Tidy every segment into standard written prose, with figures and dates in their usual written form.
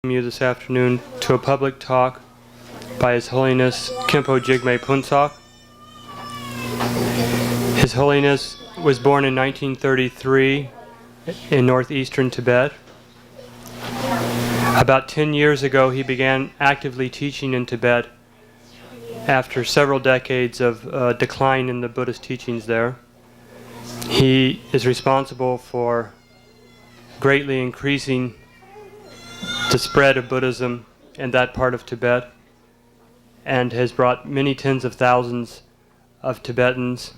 You this afternoon to a public talk by His Holiness Khenpo Jigme Phuntsok. His Holiness was born in 1933 in northeastern Tibet. About 10 years ago, he began actively teaching in Tibet after several decades of decline in the Buddhist teachings there. He is responsible for greatly increasing the spread of Buddhism in that part of Tibet, and has brought many tens of thousands of Tibetans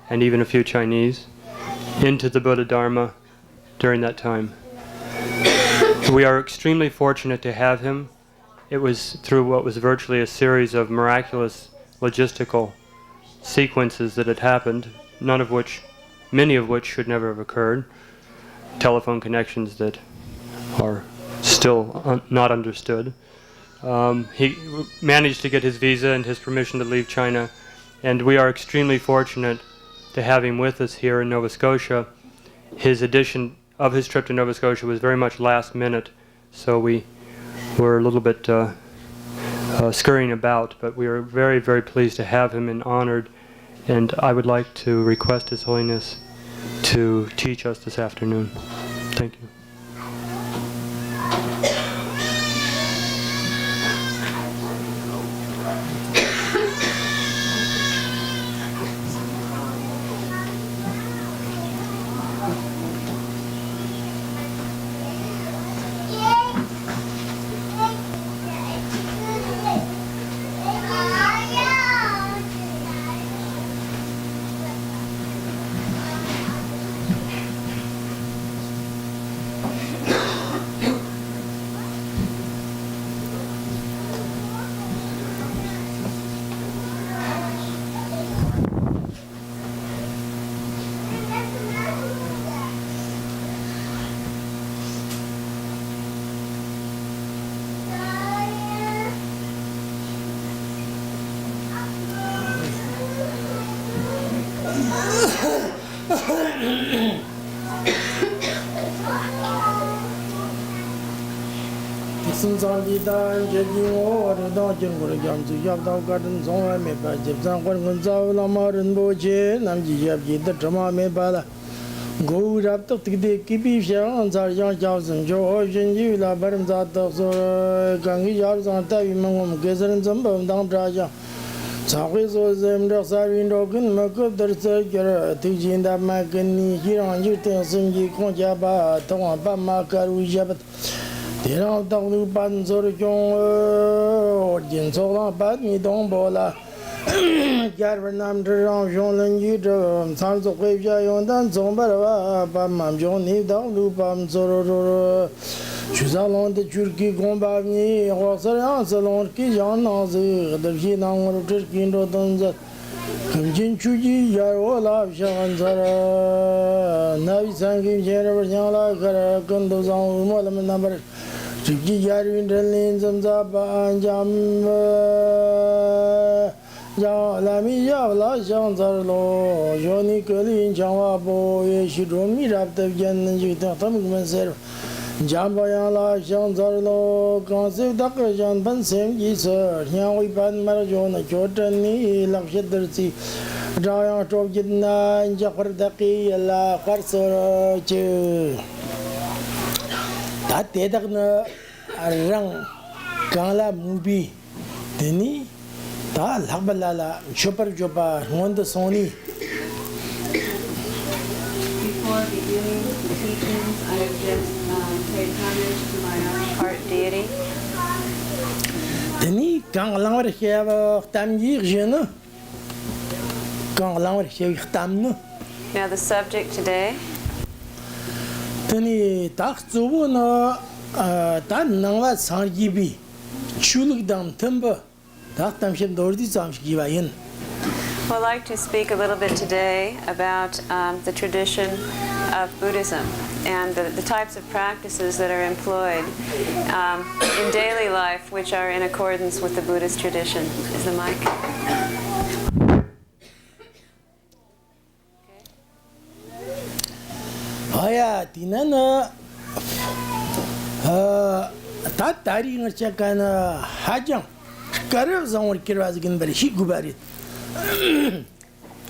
and even a few Chinese into the Buddha Dharma during that time. We are extremely fortunate to have him. It was through what was virtually a series of miraculous logistical sequences that had happened, many of which should never have occurred. Telephone connections that are still not understood. He managed to get his visa and his permission to leave China, and we are extremely fortunate to have him with us here in Nova Scotia. His edition of his trip to Nova Scotia was very much last minute, so we were a little bit scurrying about, but we are very, very pleased to have him and honored, and I would like to request His Holiness to teach us this afternoon. Thank you. Before beginning the teachings, I have just paid homage to my own heart deity. Now the subject today I'd like to speak a little bit today about the tradition of Buddhism and the types of practices that are employed in daily life which are in accordance with the Buddhist tradition. Is the mic? Aya tinana 다 다리가 잠깐 하장 가르성을 기르어지긴 버리 시구바리.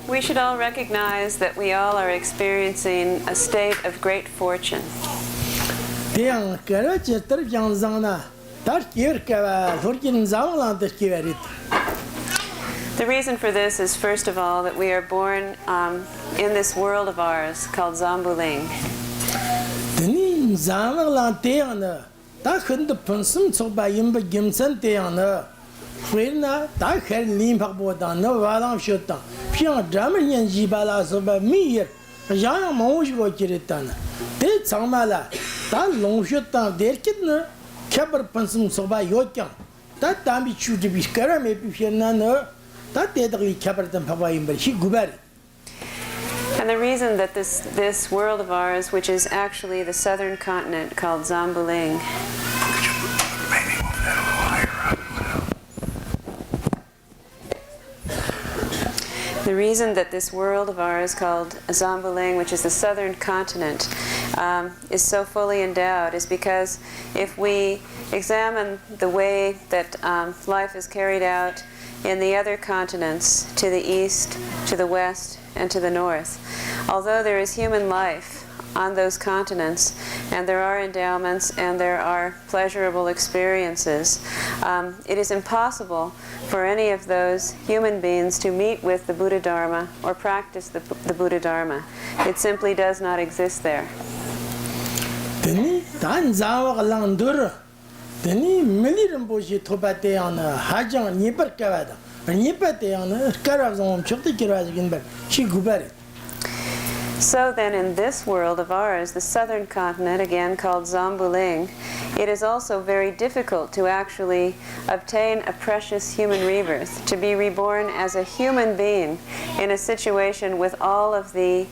We should all recognize that we all are experiencing a state of great fortune. 대양 가르치 तर장장나 다 기르가 소리는 장랑한테 기베리. The reason for this is, first of all, that we are born in this world of ours called Zambuling. 드니 장랑한 대양나 다 흔드 분숨 속바 임바 김선 대양나 회나 다 헬림 박보다 너 와랑 쇼다 피앙 드라마년 지발라 소바 미여 야야 모우시고 기랬다나 대 장마라 다 롱쇼다 데르kit나 캬버 분숨 속바 요짱 다 담비 추드비 까라메 피피나나 다 대덕이 캬버던 바바 임바 시 구바리. And the reason that this world of ours, which is actually the southern continent called Zambuling, the reason that this world of ours called Zambuling, which is the southern continent, is so fully endowed is because if we examine the way that life is carried out in the other continents, to the east, to the west, and to the north, although there is human life on those continents, and there are endowments and there are pleasurable experiences, it is impossible for any of those human beings to meet with the Buddha Dharma or practice the Buddha Dharma. It simply does not exist there. 드니 단자와 랑더 드니 밀리름 보시 토바테야나 하장 니버까바다 니버테야나 까라좀 척도 기라지긴 바 시구바리. So then in this world of ours, the southern continent, again called Zambuling, it is also very difficult to actually obtain a precious human rebirth, to be reborn as a human being in a situation with all of the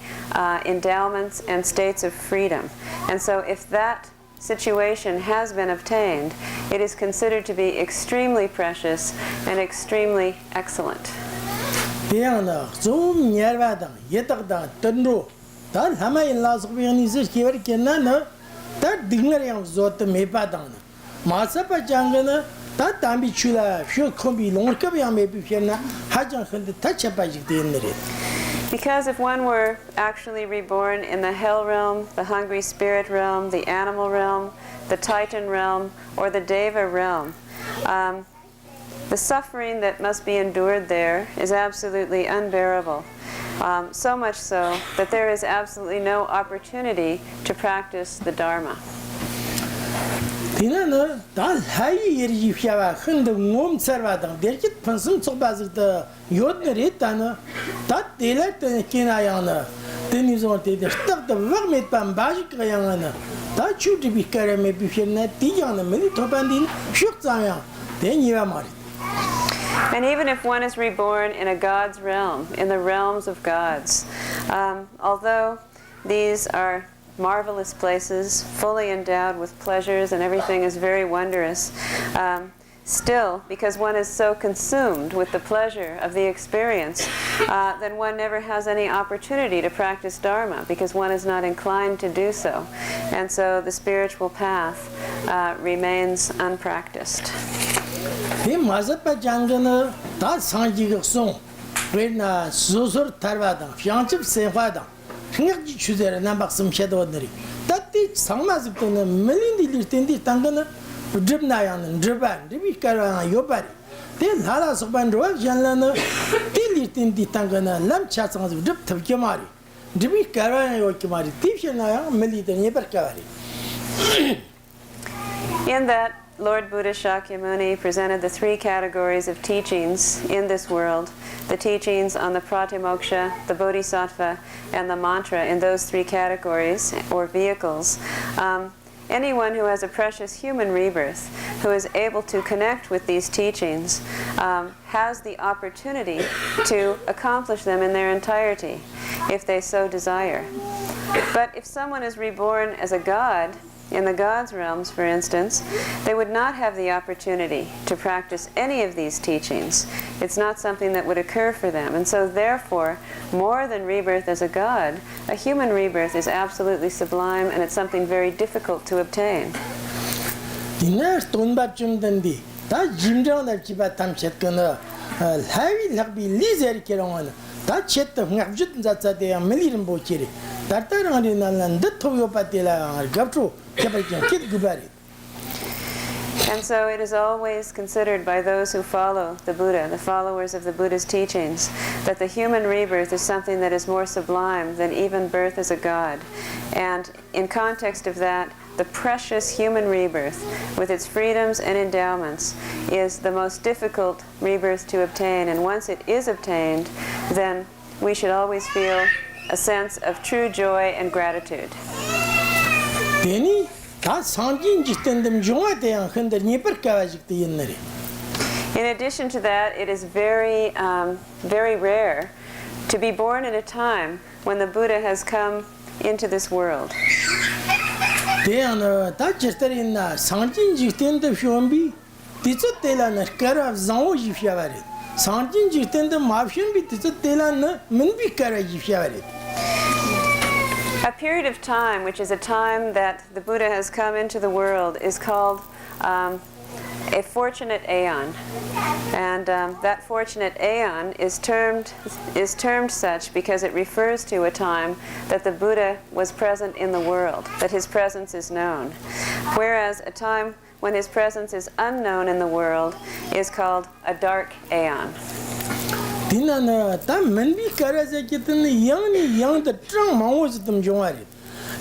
endowments and states of freedom. And so if that situation has been obtained, it is considered to be extremely precious and extremely excellent. 대양나 좀 녀바다 예탁다 던로 다 하마인 라스비니스 키버케나나 다 딩나량 조트 메바다나 마사파 장가나 다 담비 출라 쇼 콤비 롱커비야 메비페나 하장 흔데 타차바지 되는데. Because if one were actually reborn in the hell realm, the hungry spirit realm, the animal realm, the titan realm, or the deva realm, the suffering that must be endured there is absolutely unbearable. So much so that there is absolutely no opportunity to practice the Dharma. 디나는 다 하이 예리피아와 흔드 몸살바당 데르킷 펀슨 속바즈다 요드레타나 다 데레트 키나야나 데니존테 데스탁다 럭메탄 바지카야나 다 추디비 카레메 비피나 티야나 메니 토반딘 슈크자야 데니와 마리. And even if one is reborn in a God's realm, in the realms of gods, although these are marvelous places, fully endowed with pleasures and everything is very wondrous, still, because one is so consumed with the pleasure of the experience, then one never has any opportunity to practice Dharma, because one is not inclined to do so. And so the spiritual path remains unpracticed. 이 마사파 장가는 다 상지가 송 왜나 소소 tarvada fianchip sevada 생각지 주제를 남박심 섀도들이 따띠 상마습도는 밀린디리 텐디 당가는 드브나야는 드반 리비카라 요바리 데 나라 소반로 jan라는 딜리 텐디 당가는 람차상스 드브 탑게마리 리비카라 요키마리 티셔나야 밀리더니 버카리. In that, Lord Buddha Shakyamuni presented the three categories of teachings in this world, the teachings on the Pratimoksha, the Bodhisattva, and the mantra in those three categories, or vehicles. Anyone who has a precious human rebirth, who is able to connect with these teachings, has the opportunity to accomplish them in their entirety, if they so desire. But if someone is reborn as a god, in the gods' realms, for instance, they would not have the opportunity to practice any of these teachings. It's not something that would occur for them. And so therefore, more than rebirth as a god, a human rebirth is absolutely sublime, and it's something very difficult to obtain. Dinner stone baptism dandi. That Jim John that Chiba Tam Chetkana, Harry Lakby Lizer Kiran, that chet of Napjut that's a day a million bochiri. That around in Alan, the Toyo Patilla, Gapro, Capitan Kid Gubari. And so it is always considered by those who follow the Buddha, the followers of the Buddha's teachings, that the human rebirth is something that is more sublime than even birth as a god. And in context of that, the precious human rebirth, with its freedoms and endowments, is the most difficult rebirth to obtain. And once it is obtained, then we should always feel a sense of true joy and gratitude. Denny? That's Sanjin just in them joint and the nipper kavajik the inner. In addition to that, it is very, very rare to be born at a time when the Buddha has come into this world. Then that just in Sanjin just in the Shombi, Tizotela Kara of Zao Jifyavari. Sanjin just in the Martian be Tizotela Minbi Kara Jifyavari. A period of time, which is a time that the Buddha has come into the world, is called a fortunate aeon. And that fortunate aeon is termed such because it refers to a time that the Buddha was present in the world, that his presence is known. Whereas a time when his presence is unknown in the world is called a dark aeon. Dinana, that Menbi Karazakitan, young the drum was them joined.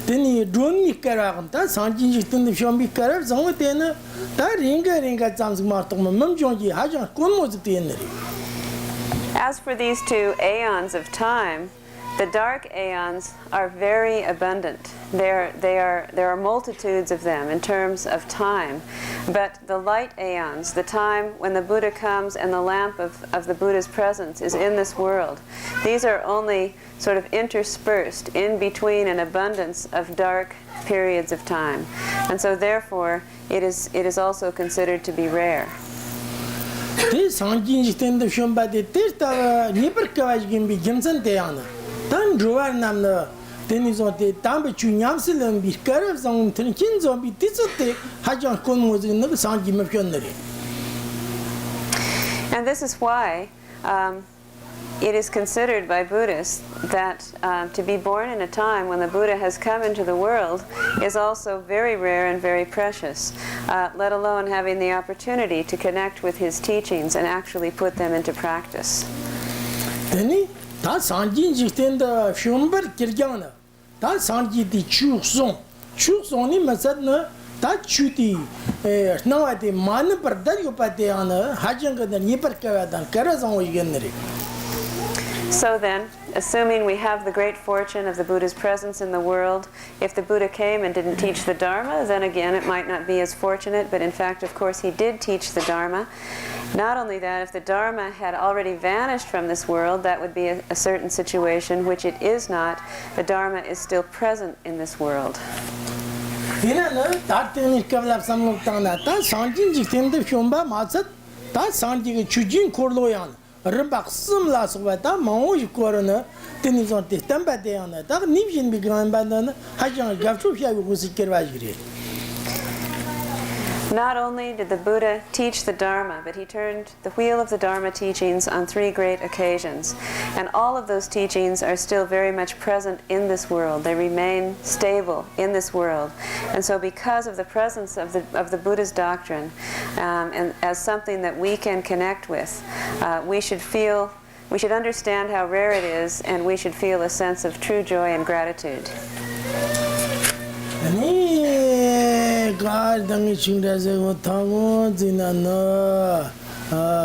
Then you drone me Karam, that Sanjin just in the Shombi Karabs on the dinner, that ringa Zams Martom, Mumjongi, Hajan Kumos dinner. As for these two aeons of time, the dark aeons are very abundant. There are multitudes of them in terms of time. But the light aeons, the time when the Buddha comes and the lamp of the Buddha's presence is in this world, these are only sort of interspersed in between an abundance of dark periods of time. And so therefore, it is also considered to be rare. This Sanjin just in the Shomba, the test of Nipper Kavajim be Jimson Teana. Then Joar Namna, then is on the Tampa Chunyamsil be Karabs on Trinkins or be Tizote, Hajan Kun was in the Sanjim of Yonari. And this is why it is considered by Buddhists that to be born in a time when the Buddha has come into the world is also very rare and very precious, let alone having the opportunity to connect with his teachings and actually put them into practice. Then that Sanjin just in the Shumber Kirgana, that Sanji the Chukson, Chuksoni Masadna, that Chuti, now at the Man Pardayopatiana, Hajanga the Nipper than Karazon Yanari. So then, assuming we have the great fortune of the Buddha's presence in the world, if the Buddha came and didn't teach the Dharma, then again it might not be as fortunate, but in fact, of course, he did teach the Dharma. Not only that, if the Dharma had already vanished from this world, that would be a certain situation, which it is not. The Dharma is still present in this world. That thing is covered up some of Tana, that Sanjin just in the Shumba Matsat, that Sanji Chujin Korloyan. Rebak similar Sovata, Mao Corona, then is on the Tampadeana, that Nibjin began bandana, Hajan Gafrufia was a Kervajiri. Not only did the Buddha teach the Dharma, but he turned the wheel of the Dharma teachings on 3 great occasions. And all of those teachings are still very much present in this world. They remain stable in this world. And so because of the presence of the Buddha's doctrine, and as something that we can connect with, we should understand how rare it is, and we should feel a sense of true joy and gratitude. God, Dangi Chindaze, Tango, Zinana,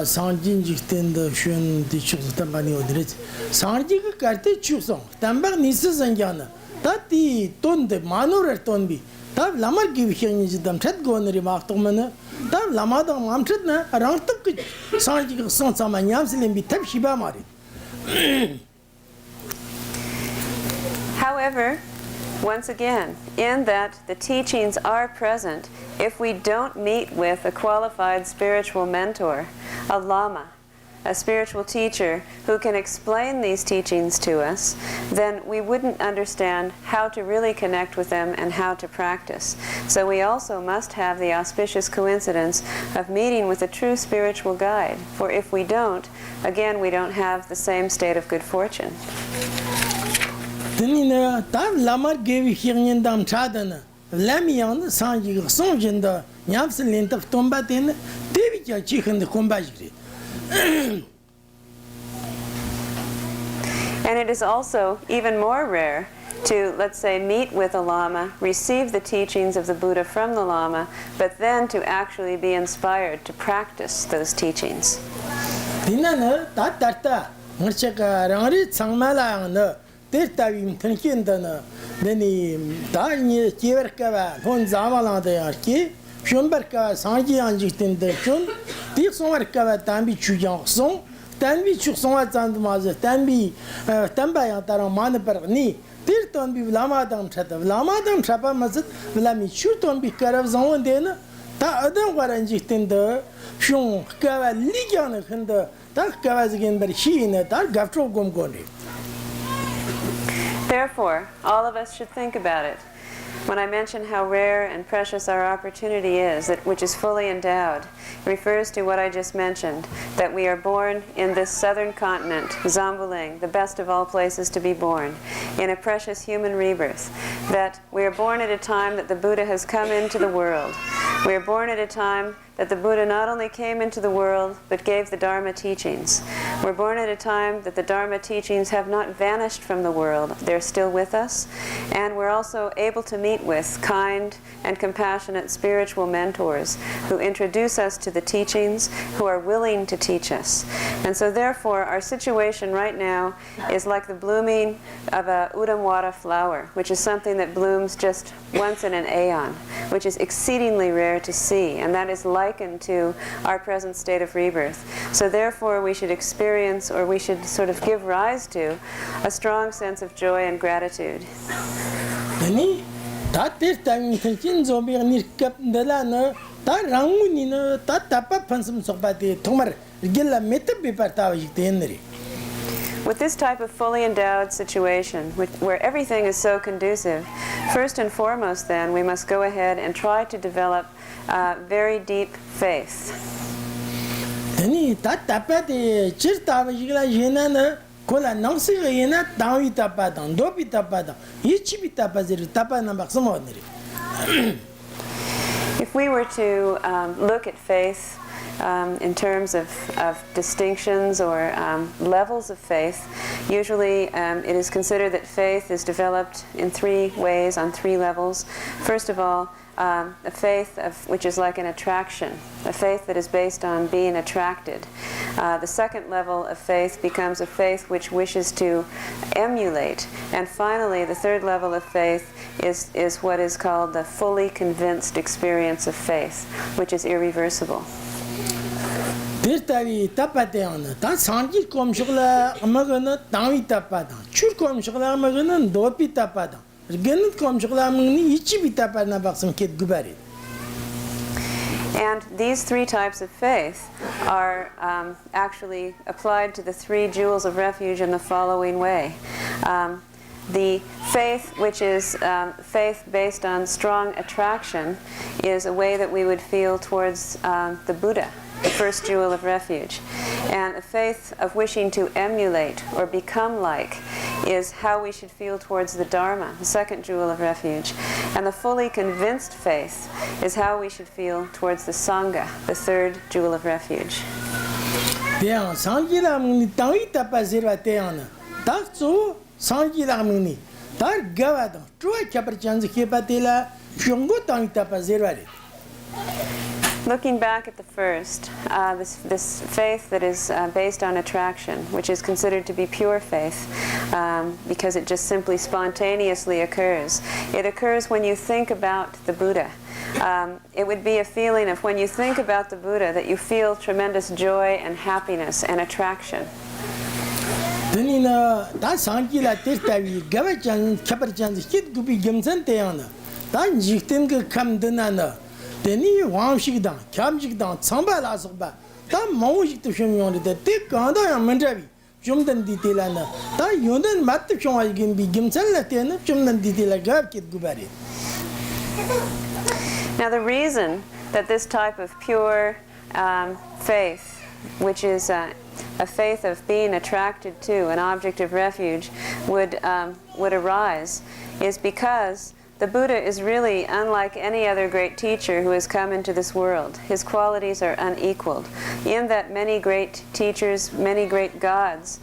Sanjin Jistin, the Shun, the Chustamani Odrit, Sanjika Karte Chusong, Tamba Nisas and Jana, that the Ton de Manor Tonbi, that Lama give him them Ted go on the remark to Mana, that Lamada Mamtredna, around the Sanjika Son Samanyams and be Tep Shiba Mari. However, once again, in that the teachings are present, if we don't meet with a qualified spiritual mentor, a lama, a spiritual teacher who can explain these teachings to us, then we wouldn't understand how to really connect with them and how to practice. So we also must have the auspicious coincidence of meeting with a true spiritual guide. For if we don't, again, we don't have the same state of good fortune. Lamian Sanji Sonjenda Yapsin of Tombatin, David Chicken the Combagri. And it is also even more rare to, let's say, meet with a Lama, receive the teachings of the Buddha from the Lama, but then to actually be inspired to practice those teachings. Dinana, Tata, Murchaka, Rari, Sangmala, Tirtavim, Tinkindana, then Dani, Kiverkava, Honzamala de Arki, Shumberka, Sanji Anjitin de Chun, Tixomarkava, Tambi Chujan, Tambi Chuson and Maza, Tambi, Tambay, Taramana, Tirton be Lamadam Chata, Lamadam Chapa Mazet, Lami Chuton be Caravzon Dena, Ta Adam Waranjitin de Shun, Kava Ligan, and the Takavas again, but she in a dark Gafro Gomgoni. Therefore, all of us should think about it. When I mention how rare and precious our opportunity is, which is fully endowed, it refers to what I just mentioned, that we are born in this southern continent, Zambuling, the best of all places to be born, in a precious human rebirth, that we are born at a time that the Buddha has come into the world. We are born at a time that the Buddha not only came into the world, but gave the Dharma teachings. We're born at a time that the Dharma teachings have not vanished from the world. They're still with us. And we're also able to meet with kind and compassionate spiritual mentors who introduce us to the teachings, who are willing to teach us. And so therefore, our situation right now is like the blooming of a udamwara flower, which is something that blooms just once in an aeon, which is exceedingly rare to see, and that is likened to our present state of rebirth. So therefore we should experience, or we should sort of give rise to, a strong sense of joy and gratitude. With this type of fully endowed situation, where everything is so conducive, first and foremost then, we must go ahead and try to develop very deep faith. If we were to look at faith in terms of distinctions or levels of faith, usually it is considered that faith is developed in three ways, on three levels. First of all, a faith which is like an attraction, a faith that is based on being attracted. The second level of faith becomes a faith which wishes to emulate. And finally, the third level of faith is what is called the fully convinced experience of faith, which is irreversible. Dirtavi tapateana, ta sanji komshugla amagana tawi tapada, chur komshugla amagana dopi tapada, genut komshugla amagni ichi tapada baksam kit gubari. And these three types of faith are actually applied to the three jewels of refuge in the following way. The faith, which is faith based on strong attraction, is a way that we would feel towards the Buddha, the first jewel of refuge. And a faith of wishing to emulate or become like is how we should feel towards the Dharma, the second jewel of refuge. And the fully convinced faith is how we should feel towards the Sangha, the third jewel of refuge. Looking back at the first, this faith that is based on attraction, which is considered to be pure faith, because it just simply spontaneously occurs. It occurs when you think about the Buddha. It would be a feeling of when you think about the Buddha that you feel tremendous joy and happiness and attraction. 다 마오식 또 쇼미온데 때 간다야 만자비 좀든 디테일하나 다 요는 맞도 쇼아긴 비 김살라 때는 좀든 디테일하가 기구바리. Now, the reason that this type of pure faith, which is a faith of being attracted to an object of refuge, would arise, is because the Buddha is really unlike any other great teacher who has come into this world. His qualities are unequaled, in that many great teachers, many great gods,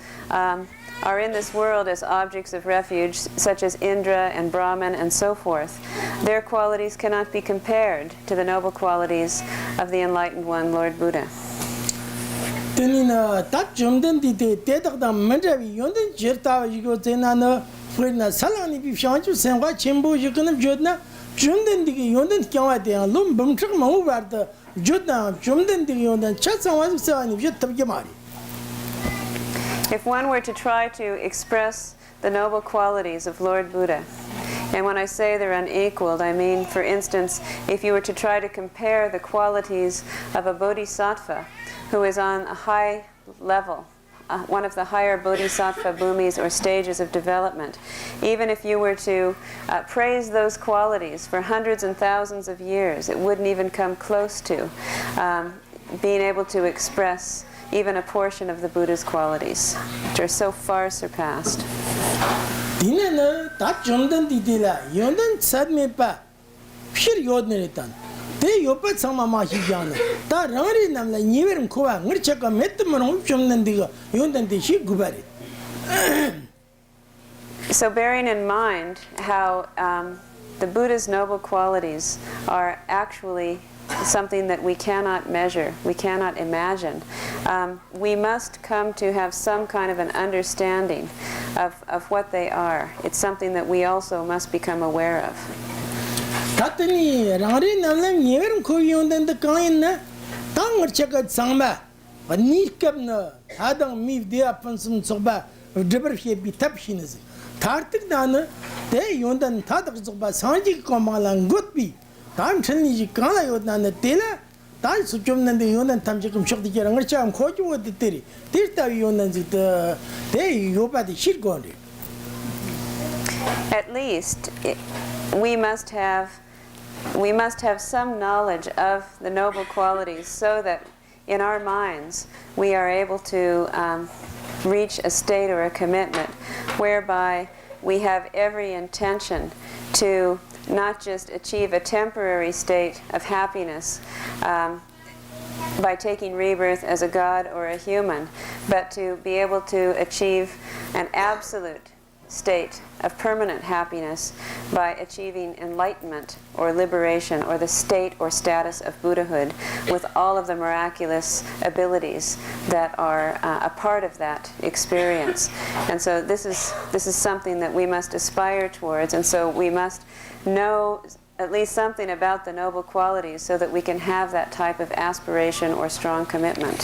are in this world as objects of refuge, such as Indra and Brahman and so forth. Their qualities cannot be compared to the noble qualities of the Enlightened One, Lord Buddha. Tenina that jumden dite tetakda manjavi yonden jerta yigo zenana furna salani bi shanju senwa chembo yiknam jodna jumden dige yonden kyawa de lum bumchak mau barda jodna jumden dige yonden chatsawa sani bi tabge mari. If one were to try to express the noble qualities of Lord Buddha, and when I say they're unequaled, I mean, for instance, if you were to try to compare the qualities of a bodhisattva who is on a high level, one of the higher bodhisattva bhumis or stages of development, even if you were to praise those qualities for hundreds and thousands of years, it wouldn't even come close to being able to express even a portion of the Buddha's qualities, which are so far surpassed. Dinana that jumden didila yonden sadmepa pir yodneretan te yopat sama ma hijana ta rari namla niverum kowa ngirchaka metmon jumden diga yonden de shi gubari. So bearing in mind how the Buddha's noble qualities are actually something that we cannot measure, we cannot imagine, we must come to have some kind of an understanding of what they are. It's something that we also must become aware of. Tatani rari namla niverum ko yonden de kainna tang ngirchaka sangba nikabna hadang mi de apansum soba deber fi bi tapshiniz tartik dana de yonden tadak soba sanji komalan gutbi 다음 천리지 가나 요나네 때라 다 수좀는데 요는 탐지금 쇼디 저랑을 참 고주고 듣더리 들다 요는 지다 대 요바디 싫고리. At least we must have some knowledge of the noble qualities so that in our minds we are able to reach a state or a commitment whereby we have every intention to not just achieve a temporary state of happiness by taking rebirth as a god or a human, but to be able to achieve an absolute state of permanent happiness by achieving enlightenment or liberation or the state or status of Buddhahood with all of the miraculous abilities that are a part of that experience. And so this is something that we must aspire towards, and so we must know at least something about the noble qualities so that we can have that type of aspiration or strong commitment.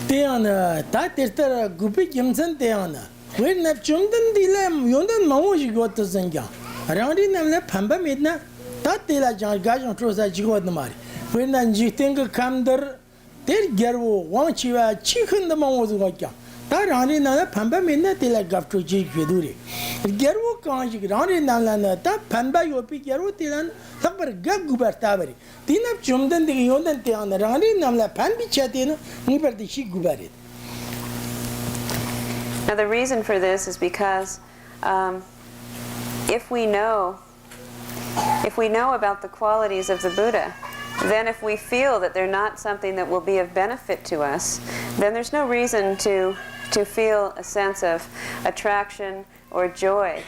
Teana ta tertara gupi kimsan teana when na chumdan dilam yondan mamoji got zanga around in namla pamba midna ta tela jan gajon trosa jigod mari when na jiting kamdar ter gerwo wanchiwa chikhun the mamozu gakya ta rani na pamba midna tela gafto jig veduri gerwo kanji rani namla na ta pamba yopi gerwo telan takbar gag gubartabari tinap chumdan de yondan teana rani namla pambi chatena ni perdi shi gubari. Now the reason for this is because if we know about the qualities of the Buddha, then if we feel that they're not something that will be of benefit to us, then there's no reason to feel a sense of attraction or joy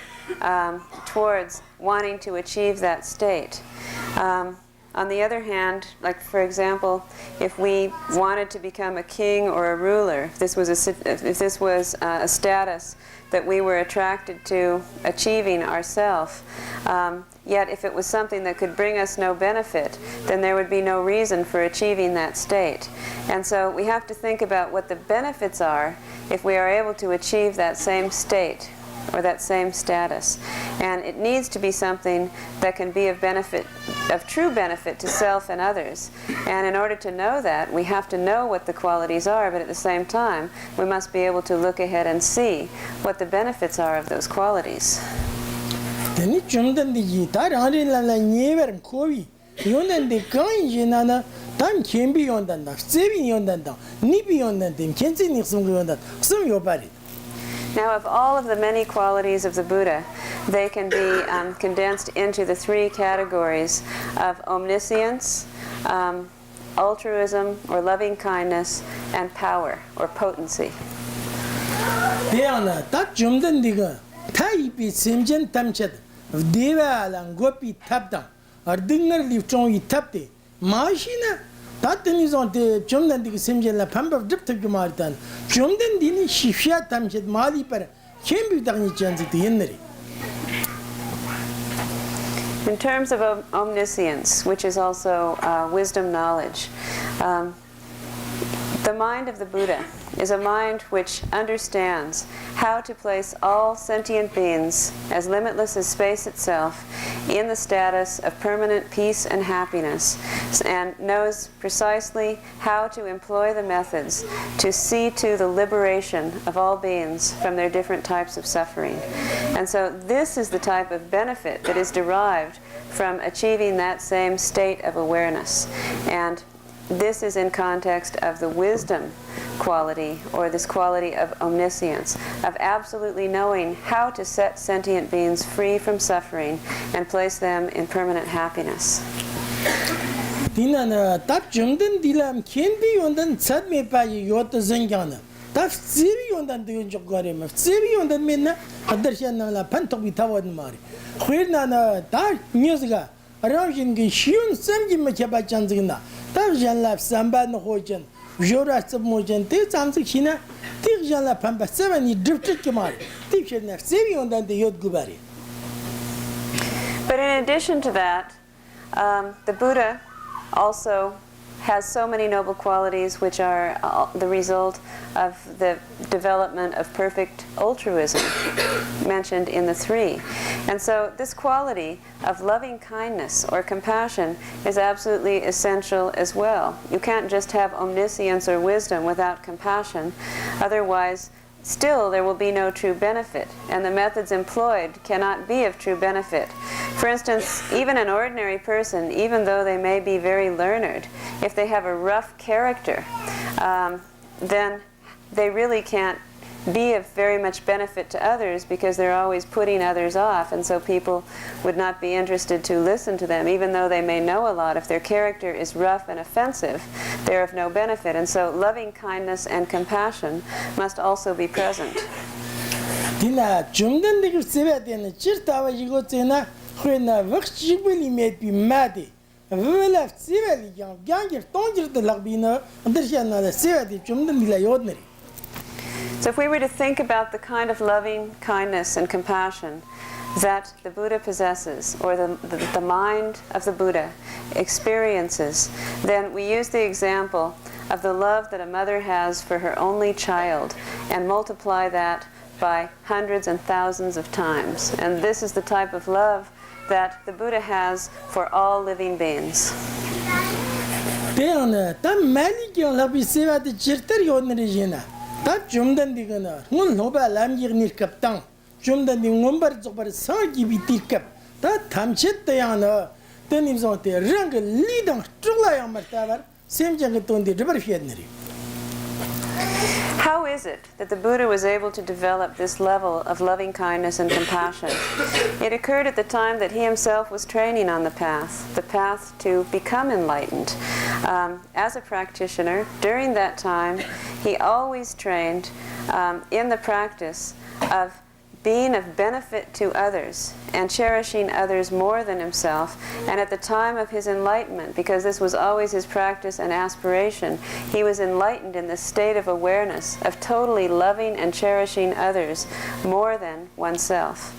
towards wanting to achieve that state. On the other hand, like for example, if we wanted to become a king or a ruler, if this was a status that we were attracted to achieving ourselves, yet if it was something that could bring us no benefit, then there would be no reason for achieving that state. And so we have to think about what the benefits are if we are able to achieve that same state or that same status. And it needs to be something that can be of benefit, of true benefit to self and others. And in order to know that, we have to know what the qualities are, but at the same time, we must be able to look ahead and see what the benefits are of those qualities. Then Jumdandi, Taranilla, never Kovi, Yonan the Kanjinana, Tan can be on that, saving on that, nippy on that, canceling some on that, some your body. Now, of all of the many qualities of the Buddha, they can be condensed into the three categories of omniscience, altruism or loving kindness, and power or potency. Diana, that Jumdandiga, Taipi Simjan Tamchet, Deva and Gopi Tapta, or Dinger Livtron Tapte, Mashina. That is on the Jumdandik Simjan La Pump of Dipta Jumartan, Jumdandini, Shifia Tamchet Mali Per, came be done chance at the Henry. In terms of omniscience, which is also wisdom knowledge, the mind of the Buddha is a mind which understands how to place all sentient beings, as limitless as space itself, in the status of permanent peace and happiness, and knows precisely how to employ the methods to see to the liberation of all beings from their different types of suffering. And so this is the type of benefit that is derived from achieving that same state of awareness. And this is in context of the wisdom quality, or this quality of omniscience, of absolutely knowing how to set sentient beings free from suffering and place them in permanent happiness. Dinana, that Jumdan Dilam can be on the Sadme Pai Yota Zengana. That's Sibi on the Yunjogarim, Sibi on the Mina, Adarshana Pantobi Tawad Mari. Quirnana, that musica, arranging Shun Samji Machabachanzina. Tarjan lap Samba no Hojan, Jora Submojan, Tizamzikina, Tirjan la Pampa 7, he drifted Kamari, Tikshan have Sevion than the Yod Gubari. But in addition to that, the Buddha also has so many noble qualities which are the result of the development of perfect altruism mentioned in the three. And so this quality of loving kindness or compassion is absolutely essential as well. You can't just have omniscience or wisdom without compassion. Otherwise, still there will be no true benefit, and the methods employed cannot be of true benefit. For instance, even an ordinary person, even though they may be very learned, if they have a rough character, then they really can't be of very much benefit to others, because they're always putting others off, and so people would not be interested to listen to them, even though they may know a lot. If their character is rough and offensive, they're of no benefit. And so loving kindness and compassion must also be present. Dina Jumdan de Sebatin, Chirtawa Yigotena, when a Vachibuli may be mad. We left Sibeli, younger, Tonjer the Labina, and there's another Sebati Jumdan de la ordinary. So if we were to think about the kind of loving kindness and compassion that the Buddha possesses, or the mind of the Buddha experiences, then we use the example of the love that a mother has for her only child and multiply that by hundreds and thousands of times. And this is the type of love that the Buddha has for all living beings. That Jumdan Digana, one Noba Lamir near Captain, Jumdan the Wumber Zobar Sargi Vitikap, that Tamchet Diana, then is on the Rangle leader, Trula Amatavar, same Jangaton the River Fiedneri. How is it that the Buddha was able to develop this level of loving kindness and compassion? It occurred at the time that he himself was training on the path to become enlightened. As a practitioner, during that time, he always trained in the practice of being of benefit to others and cherishing others more than himself. And at the time of his enlightenment, because this was always his practice and aspiration, he was enlightened in the state of awareness of totally loving and cherishing others more than oneself.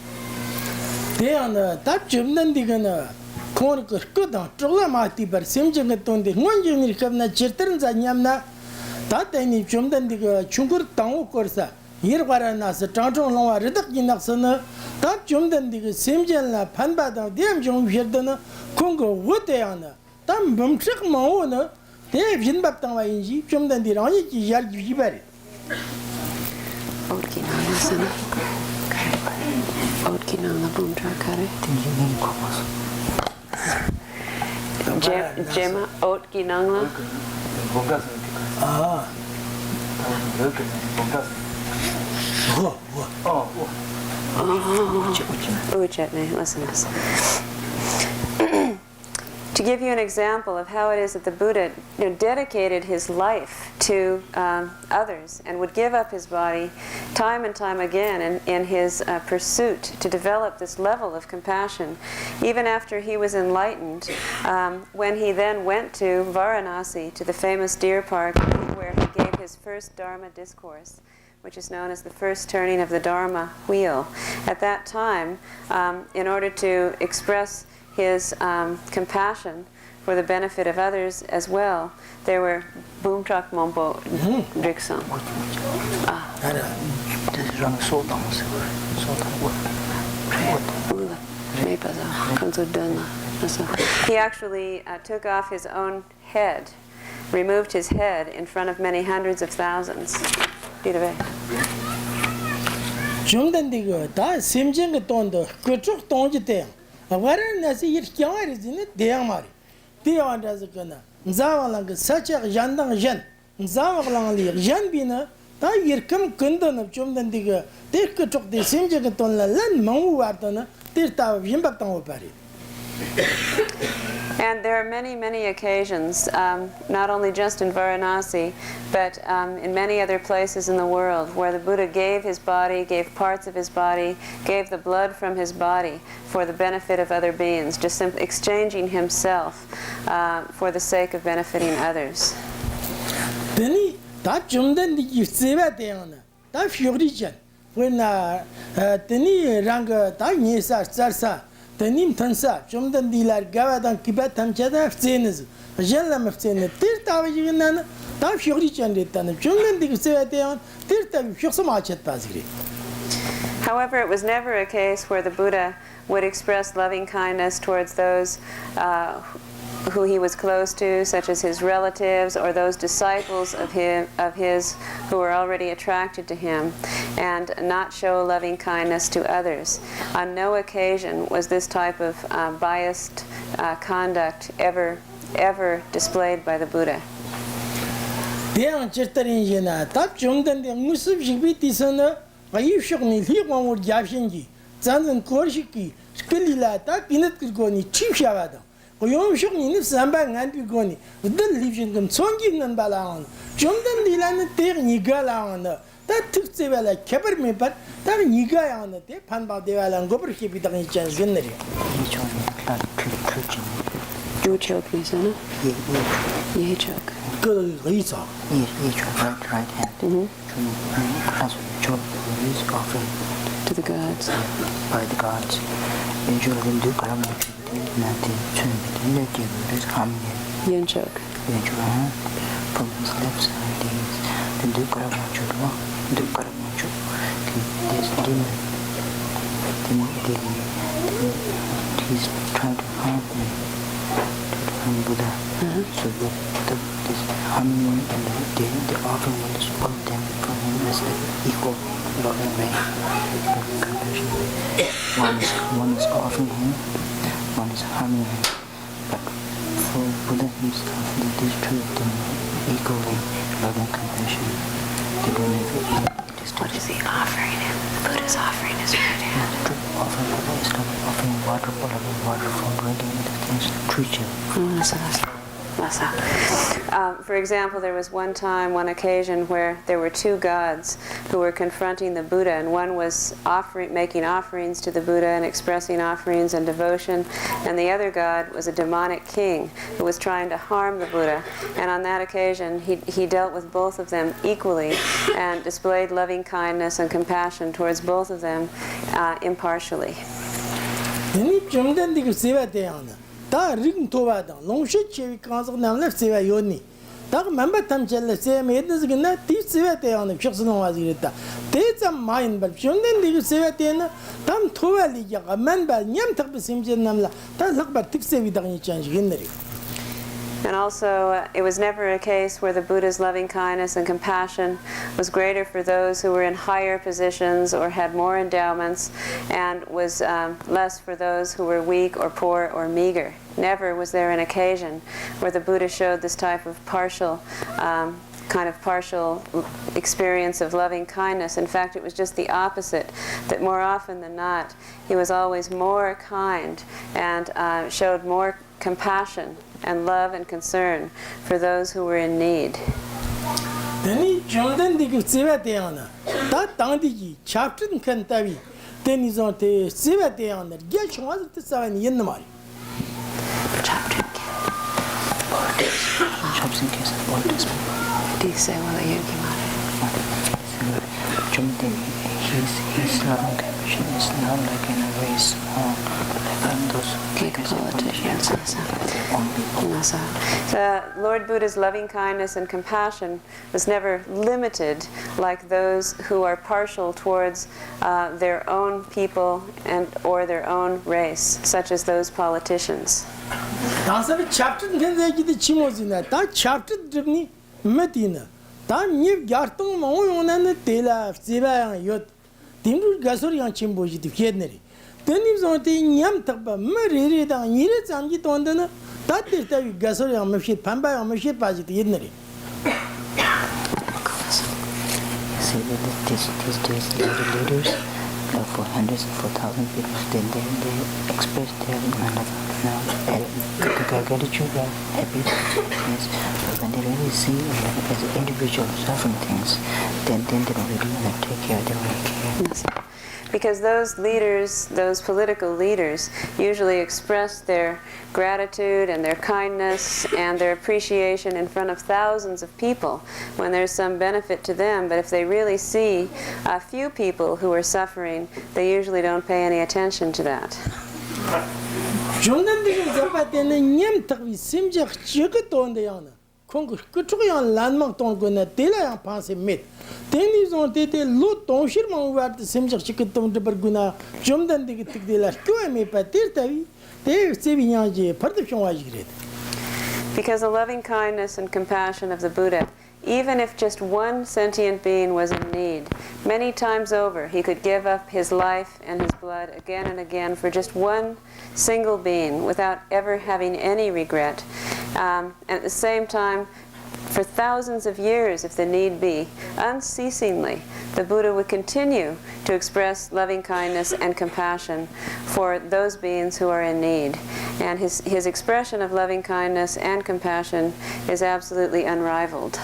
일과라나서 장정롱와 르덕이낙서는 다 좀된디가 셈전라 판바다 대암종 회드는 공고 워대야나 담 멈쩍 마오나 대빈밥당와인지 좀된디랑 이지 yar기바리 Outkinana Outkinana Phuntsok Jigme Outkinana 아 listen. To give you an example of how it is that the Buddha dedicated his life to others and would give up his body time and time again in his pursuit to develop this level of compassion, even after he was enlightened, when he then went to Varanasi, to the famous deer park, where he gave his first Dharma discourse, which is known as the first turning of the Dharma wheel. At that time, in order to express his compassion for the benefit of others as well, there were Phuntsok Mompo Driksong. He actually took off his own head, removed his head in front of many hundreds of thousands. 좀된디가 다 셈전가 돈도 그쪽 돈지대 와라나서 이렇게야리지네 대양마리 대양한다서 그나 자왕랑가 사차 잔당 잔 자왕랑리 잔비나 다 이렇게 근도는 좀된디가 대 그쪽 대 셈전가 돈란 망우와다나 대타 임박당 오파리. And there are many, many occasions, not only just in Varanasi, but in many other places in the world, where the Buddha gave his body, gave parts of his body, gave the blood from his body for the benefit of other beings, just simply exchanging himself for the sake of benefiting others. Then, that Jumden you say that that Fiorijan, when Teni Ranga, that Nisa, Sarsa. Tenim tansa, jomdan dilar gavadan kibet tamchada fzeniz. Janlam fzeniz. Tirta vajinan, tam shuri chanditan. Jomdan digsevateon, tirta shoksamaachet bazgri. However, it was never a case where the Buddha would express loving kindness towards those who he was close to, such as his relatives or those disciples of his who were already attracted to him, and not show loving kindness to others. On no occasion was this type of biased conduct ever displayed by the Buddha. Deang chirtarin jena, tap jomdan de musib jibiti sana, ayushokni liqamur jabshingi, zandan korshiki, skelila tap pinat kirgoni chipshavada. Koyom shokni nif sambang anpigoni, udal livshingam songinan balaan, jomdan dilan ter nigalaan, that took Sevela keper me, but that nigayana, te panba devalan gopper hipitan chance generi. You choke me, son. You choke. Good Lisa. Right hand. Offering to the gods. By the gods. Usually do karma. Yen choke. From his left side is the Duke this demon. He's trying to harm me, to harm Buddha. So this harming and the offering is both them from him as an equal loving way, compassion. One is offering him, one is harming him. But for Buddha himself, these two of them equally loving compassion. They don't have what is he offering him? The Buddha's offering his right hand. Offering water for drinking, against preaching. For example, there was one occasion where there were two gods who were confronting the Buddha, and one was making offerings to the Buddha and expressing offerings and devotion, and the other god was a demonic king who was trying to harm the Buddha. And on that occasion, he dealt with both of them equally and displayed loving kindness and compassion towards both of them impartially. 다 링 도와다 롱시 체위 간서 남래 세와 요니 딱 멤버 탐절래 세메드즈기나 디스베테야는 픽스는 와지겠다 대자 마인 발 존된 디그 세베테나 담 토발리가 멤버 냠탁 비심진 남라 다 락바 틱세비당이 찬지겠네리. And also, it was never a case where the Buddha's loving kindness and compassion was greater for those who were in higher positions or had more endowments, and was less for those who were weak or poor or meager. Never was there an occasion where the Buddha showed this type of partial experience of loving kindness. In fact, it was just the opposite, that more often than not, he was always more kind and showed more compassion and love and concern for those who were in need. Then Jordan digu sevateana ta tangdigi chapter kan tavi then is on the sevateana get was the seven yenmari Chapter in case of all this his loving compassion is not like in a race like those politicians. The Lord Buddha's loving kindness and compassion was never limited like those who are partial towards their own people and or their own race, such as those politicians. Dansa chapter kan the chimozina ta chapter dribni metina ta ni gartung mo yona tela seva yot timru gasori an chimboji de kedneri then is on the nyam taba meri da yire zamji tondana ta tirta gasori an meshi pamba an meshi paji de kedneri. See that these days the leaders for hundreds and 4,000 people they express their gratitude and happiness, but when they really see as an individual suffering things, then they don't really want to take care, they don't really care. Because those leaders, those political leaders, usually express their gratitude and their kindness and their appreciation in front of thousands of people when there's some benefit to them. But if they really see a few people who are suffering, they usually don't pay any attention to that. Congo, Kutuyan landmark don't go na Tela pass a mate. Then is on Tete Lut on Shirman where the Simja Chicaton de Berguna, Jumdan de la Kuame Patirtavi, they saving Yaji, partition was great. Because the loving kindness and compassion of the Buddha, even if just one sentient being was in need, many times over he could give up his life and his blood again and again for just one single being without ever having any regret. And at the same time, for thousands of years, if the need be, unceasingly, the Buddha would continue to express loving kindness and compassion for those beings who are in need. And his expression of loving kindness and compassion is absolutely unrivaled.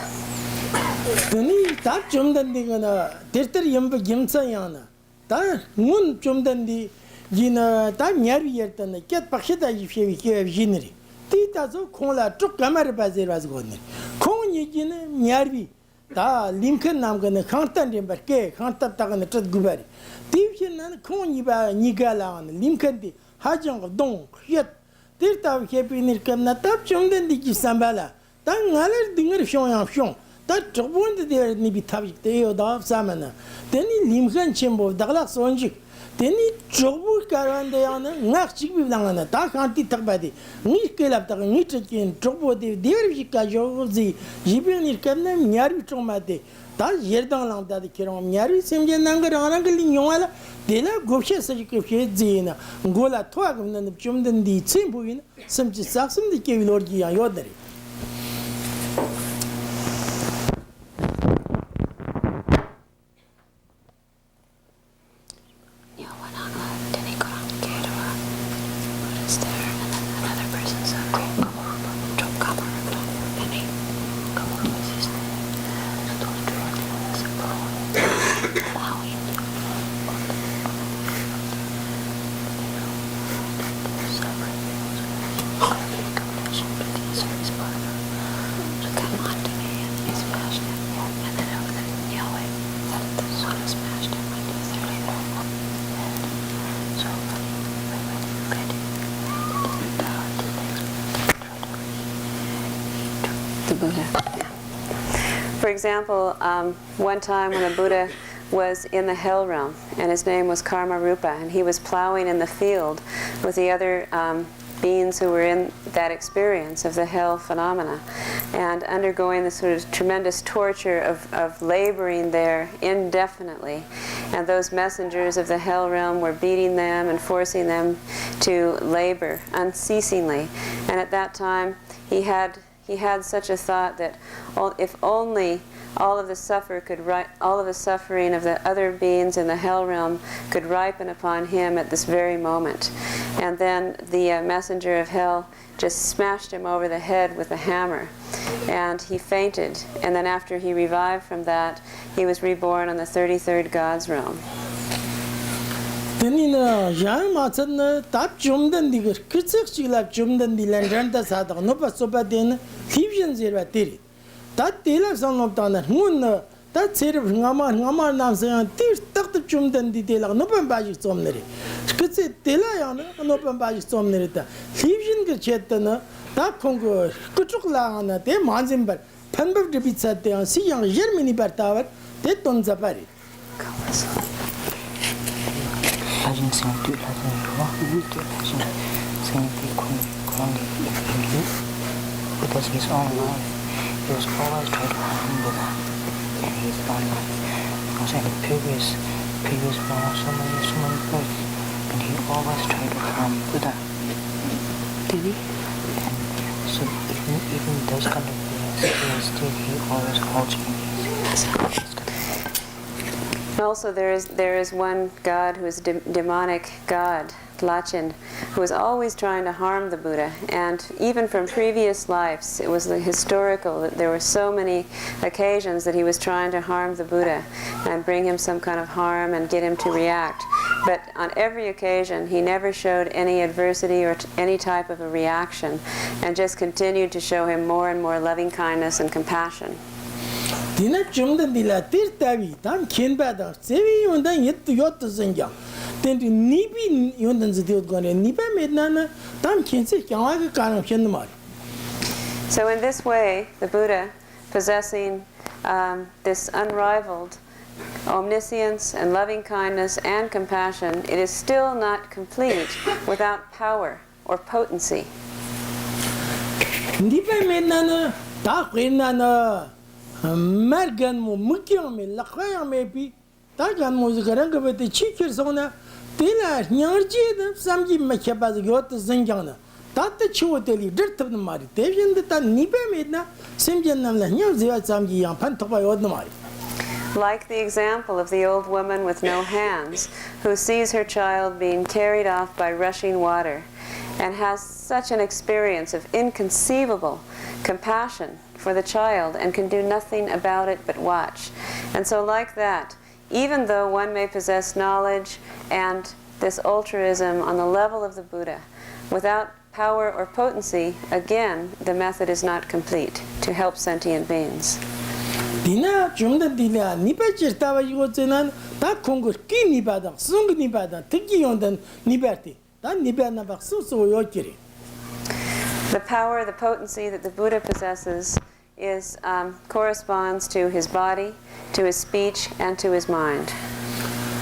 Titazo Kola took Kamar Bazir was going. Kong Yigin, Nyarvi, Da, Lincoln Namgan, Kantan in Barke, Kantan Tagan, the Tut Gubari. Division and Kong Yiba, Nigalan, Lincoln, the Hajang, Don, yet, Tirta Happy Nirkam, Natap Chundan, the Gisambala, Tang Haller Dinger Shon, that Jobund there Nibi Tavik, the Oda Samana. Then in Lincoln Chamber, Douglas Onjik. Then it Jobu Karandayana, Nachik with Langana, Takanti Tabadi, Nikelap, Nitrikin, Trobo, the Dervika Jozi, Jibin Irkam, Nyari Tromate, Tas Yerdan Landa, the Kiram, Nyari, Simjananga, Anangling Yola, Dela Gosha Sajik Zina, Gola Twag, and the Jumdan di Simbuin, some Saxon, the Kevilorgi, and Yodari. The Buddha For example, one time when the Buddha was in the hell realm, and his name was Karma Rupa, and he was plowing in the field with the other beings who were in that experience of the hell phenomena, and undergoing this sort of tremendous torture of laboring there indefinitely. And those messengers of the hell realm were beating them and forcing them to labor unceasingly. And at that time, he had such a thought that if only all of the suffering of the other beings in the hell realm could ripen upon him at this very moment. And then the messenger of hell just smashed him over the head with a hammer, and he fainted. And then after he revived from that, he was reborn on the 33rd God's realm. That said, Ngama Nam saying, this tuck the chumden detail, an open baggage somnary. Skitsi Telayan, an open baggage somnerita. Leaving the chetana, that Congo, Kutukla, they Manzimber, Penber de Pizza, they see young Germany Bertower, they don't zapari. Because his own life, he was always trying to harm Buddha in his own life. Because in the previous world, so many births, and he always tried to harm Buddha. Did he? And so even those kind of beings, he always holds me. Also, there is one god who is a demonic god, Lachin, who was always trying to harm the Buddha. And even from previous lives, it was historical that there were so many occasions that he was trying to harm the Buddha and bring him some kind of harm and get him to react. But on every occasion, he never showed any adversity or any type of a reaction, and just continued to show him more and more loving kindness and compassion. Dina Jumdan Dilla Tirtavi, Tam Kinbada, Sevi Yundan yet to Yot Zinga. Then to Nibi Yundan Zidgon and Niba Mednana, Tam Kinsi Kawaka Kan of Chenmar. So in this way, the Buddha, possessing this unrivaled omniscience and loving kindness and compassion, it is still not complete without power or potency. Niba Mednana, Taquinana. Mergan mo mukyame lakhayame pi tagan mo zgaranga bete chikirsona tela nyarji da samji mekhebaz yot zinjana tatte choteli dirtb mari tevin da nibe medna simjannam la nyar ziya samji yan pan toba yod mari. Like the example of the old woman with no hands who sees her child being carried off by rushing water and has such an experience of inconceivable compassion for the child and can do nothing about it but watch. And so like that, even though one may possess knowledge and this altruism on the level of the Buddha, without power or potency, again, the method is not complete to help sentient beings. Dina jumda dila nipa chirtawa yugozenan ta kongur ki nibada sung nibada tiki yondan niberti ta nibana bak su yokiri. The power, the potency that the Buddha possesses is corresponds to his body, to his speech, and to his mind.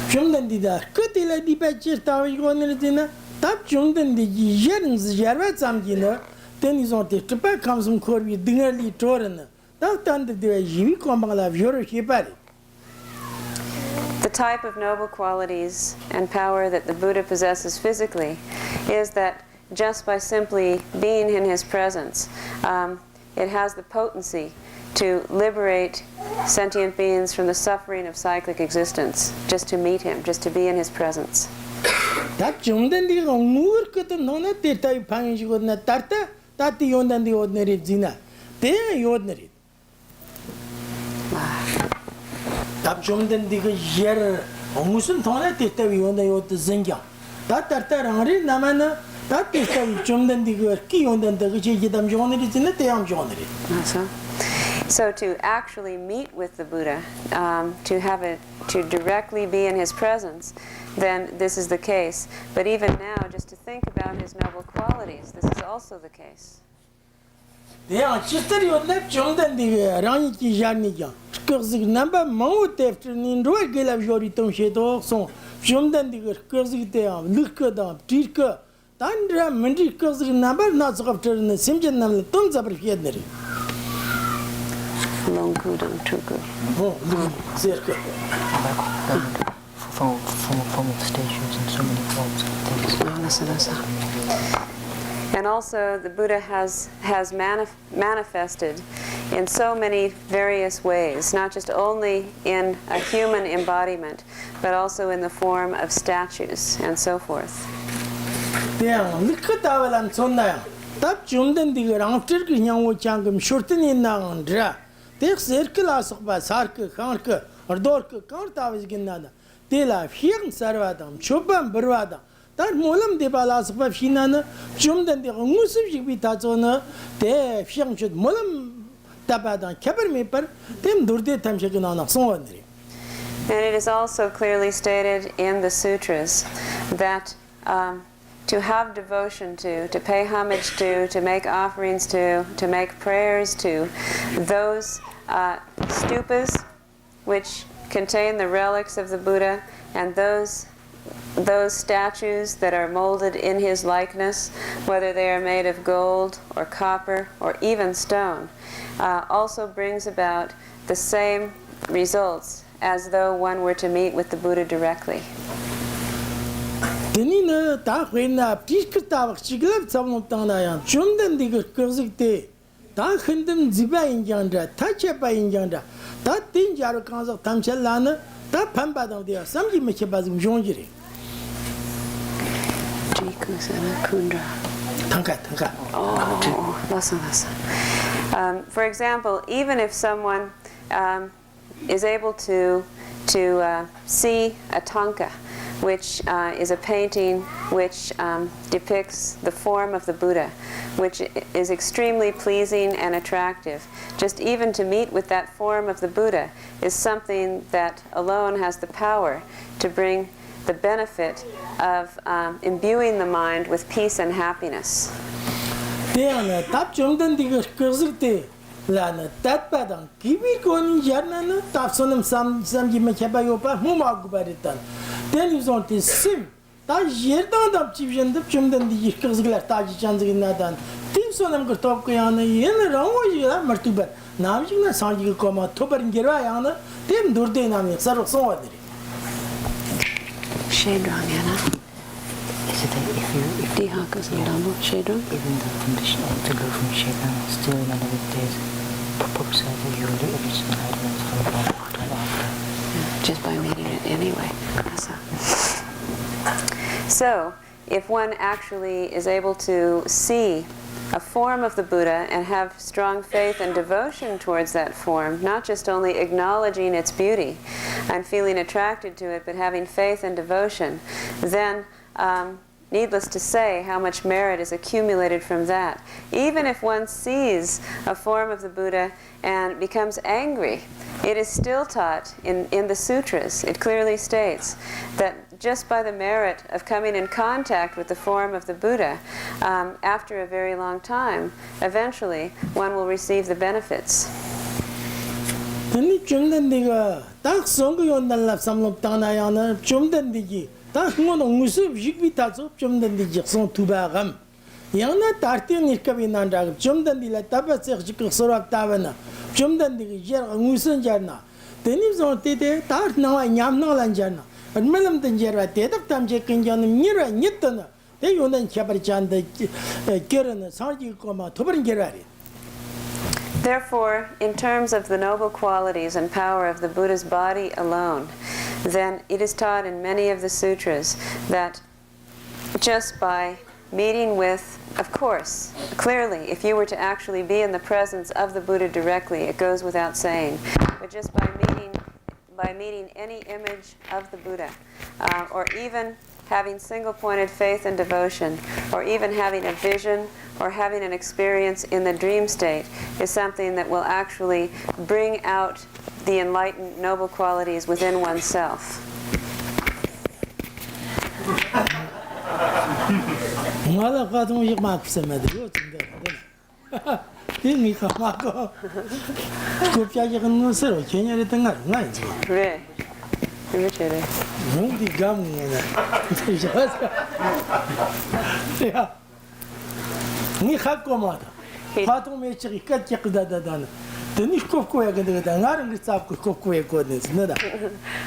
Jumdan dida kutila nipa chirtawa yugonerdina ta jumdan di yerin zjarva zamgina then ils ont été pas comme son corps dingerli toren. The type of noble qualities and power that the Buddha possesses physically is that just by simply being in his presence, it has the potency to liberate sentient beings from the suffering of cyclic existence, just to meet him, just to be in his presence. Jumden diga yer omusun thona teta yonda yot zinga ta tarta rangri namana ta teta jumden diga ki yonda daga jidam joneri jinne teyam joneri. So to actually meet with the Buddha, to directly be in his presence, then this is the case. But even now, just to think about his noble qualities, this is also the case. 대양 시스터리온데 좀된데 라니기 자니냐 그거지 넘버 마우 테프트닌 로게라 조리 동시에도 송 좀된데 그거지 대양 르크다 디크 단드라 મં디 그거지 넘버 나스갑트는 심전남을 돈 잡을 피했네 Longkudang Tugu. circle Form of statues in so many forms of things. And also the Buddha has manifested in so many various ways, not just only in a human embodiment, but also in the form of statues and so forth. 대양 르크다발한 손나야 답 좀된데 랑트르 그냥 오창금 쇼트니 나온드라 tek circle asba sark khank ordor kar tavज ginada tela fiern sarvadam choban bervada tar molam de bala asba finana jumden de ngusib jigbi tazona te fiern chud molam tabadan kaber meper tem durde tamshagina sonwandri. And it is also clearly stated in the sutras that to have devotion to pay homage to make offerings to make prayers to those stupas which contain the relics of the Buddha and those statues that are molded in his likeness, whether they are made of gold or copper or even stone, also brings about the same results as though one were to meet with the Buddha directly. Denina ta khina pishkta chiglab samoptana chumden diga kurzikte ta khindim ziba injanda ta chepa injanda ta tin jar kanza tamchalana ta pambadam dia samji meche bazum jonjiri Jikusana Kundra. Tanka. Oh, listen. For example, even if someone is able to see a tanka, which is a painting which depicts the form of the Buddha, which is extremely pleasing and attractive. Just even to meet with that form of the Buddha is something that alone has the power to bring the benefit of imbuing the mind with peace and happiness. Deana tap chumden diga kurzikte lana tatpadan kibi kon jarnana tap sonam samji meche bayopa mumagubaritan. Then you want to sim. That yerdan da chivjendip chumden di kızgılar taji chanzginadan. Tim sonam ko top ko yana yen rawo ya martubar. Namjina sanji ko ma tobarin gerwa yana tim durde namı sarı son vadiri. Shedran yana. Is it that if Dihakas Nidamo Shedran? even the condition to go from Shaitan still none of it is proposed that you will original items from after. Just by meeting it anyway. So, if one actually is able to see a form of the Buddha and have strong faith and devotion towards that form, not just only acknowledging its beauty and feeling attracted to it, but having faith and devotion, then needless to say how much merit is accumulated from that. Even if one sees a form of the Buddha and becomes angry, it is still taught in the sutras. It clearly states that just by the merit of coming in contact with the form of the Buddha, after a very long time, eventually one will receive the benefits. Tani chumden diga tak songo yondan lap samlop tana yana chumden digi tak ngono ngusub jigbi tazo chumden digi son tubagam. Yana tarti nirkabi nandagam chumden dila tabat jik sorak tavana chumden digi jer ngusun jarna. Tani zon tete tar nawa nyam nalan jarna. Admelam den jerwa tedak tam jekin janım nira nyitana. Te yonan chabar chanda kerana sarji koma tobarin gerari. Therefore, in terms of the noble qualities and power of the Buddha's body alone, then it is taught in many of the sutras that just by meeting with, of course, clearly, if you were to actually be in the presence of the Buddha directly, it goes without saying, but just by meeting any image of the Buddha, or even having single-pointed faith and devotion, or even having a vision or having an experience in the dream state is something that will actually bring out the enlightened noble qualities within oneself. Ngala qadum yigma kusamadi yo tindar. Didn't come up. Go Piagan, sir, can you return at night? Re. Richard. No, the gum. Yeah. We have come out. How to make a cut done. The Nishkoko again, the Naran Koko goodness.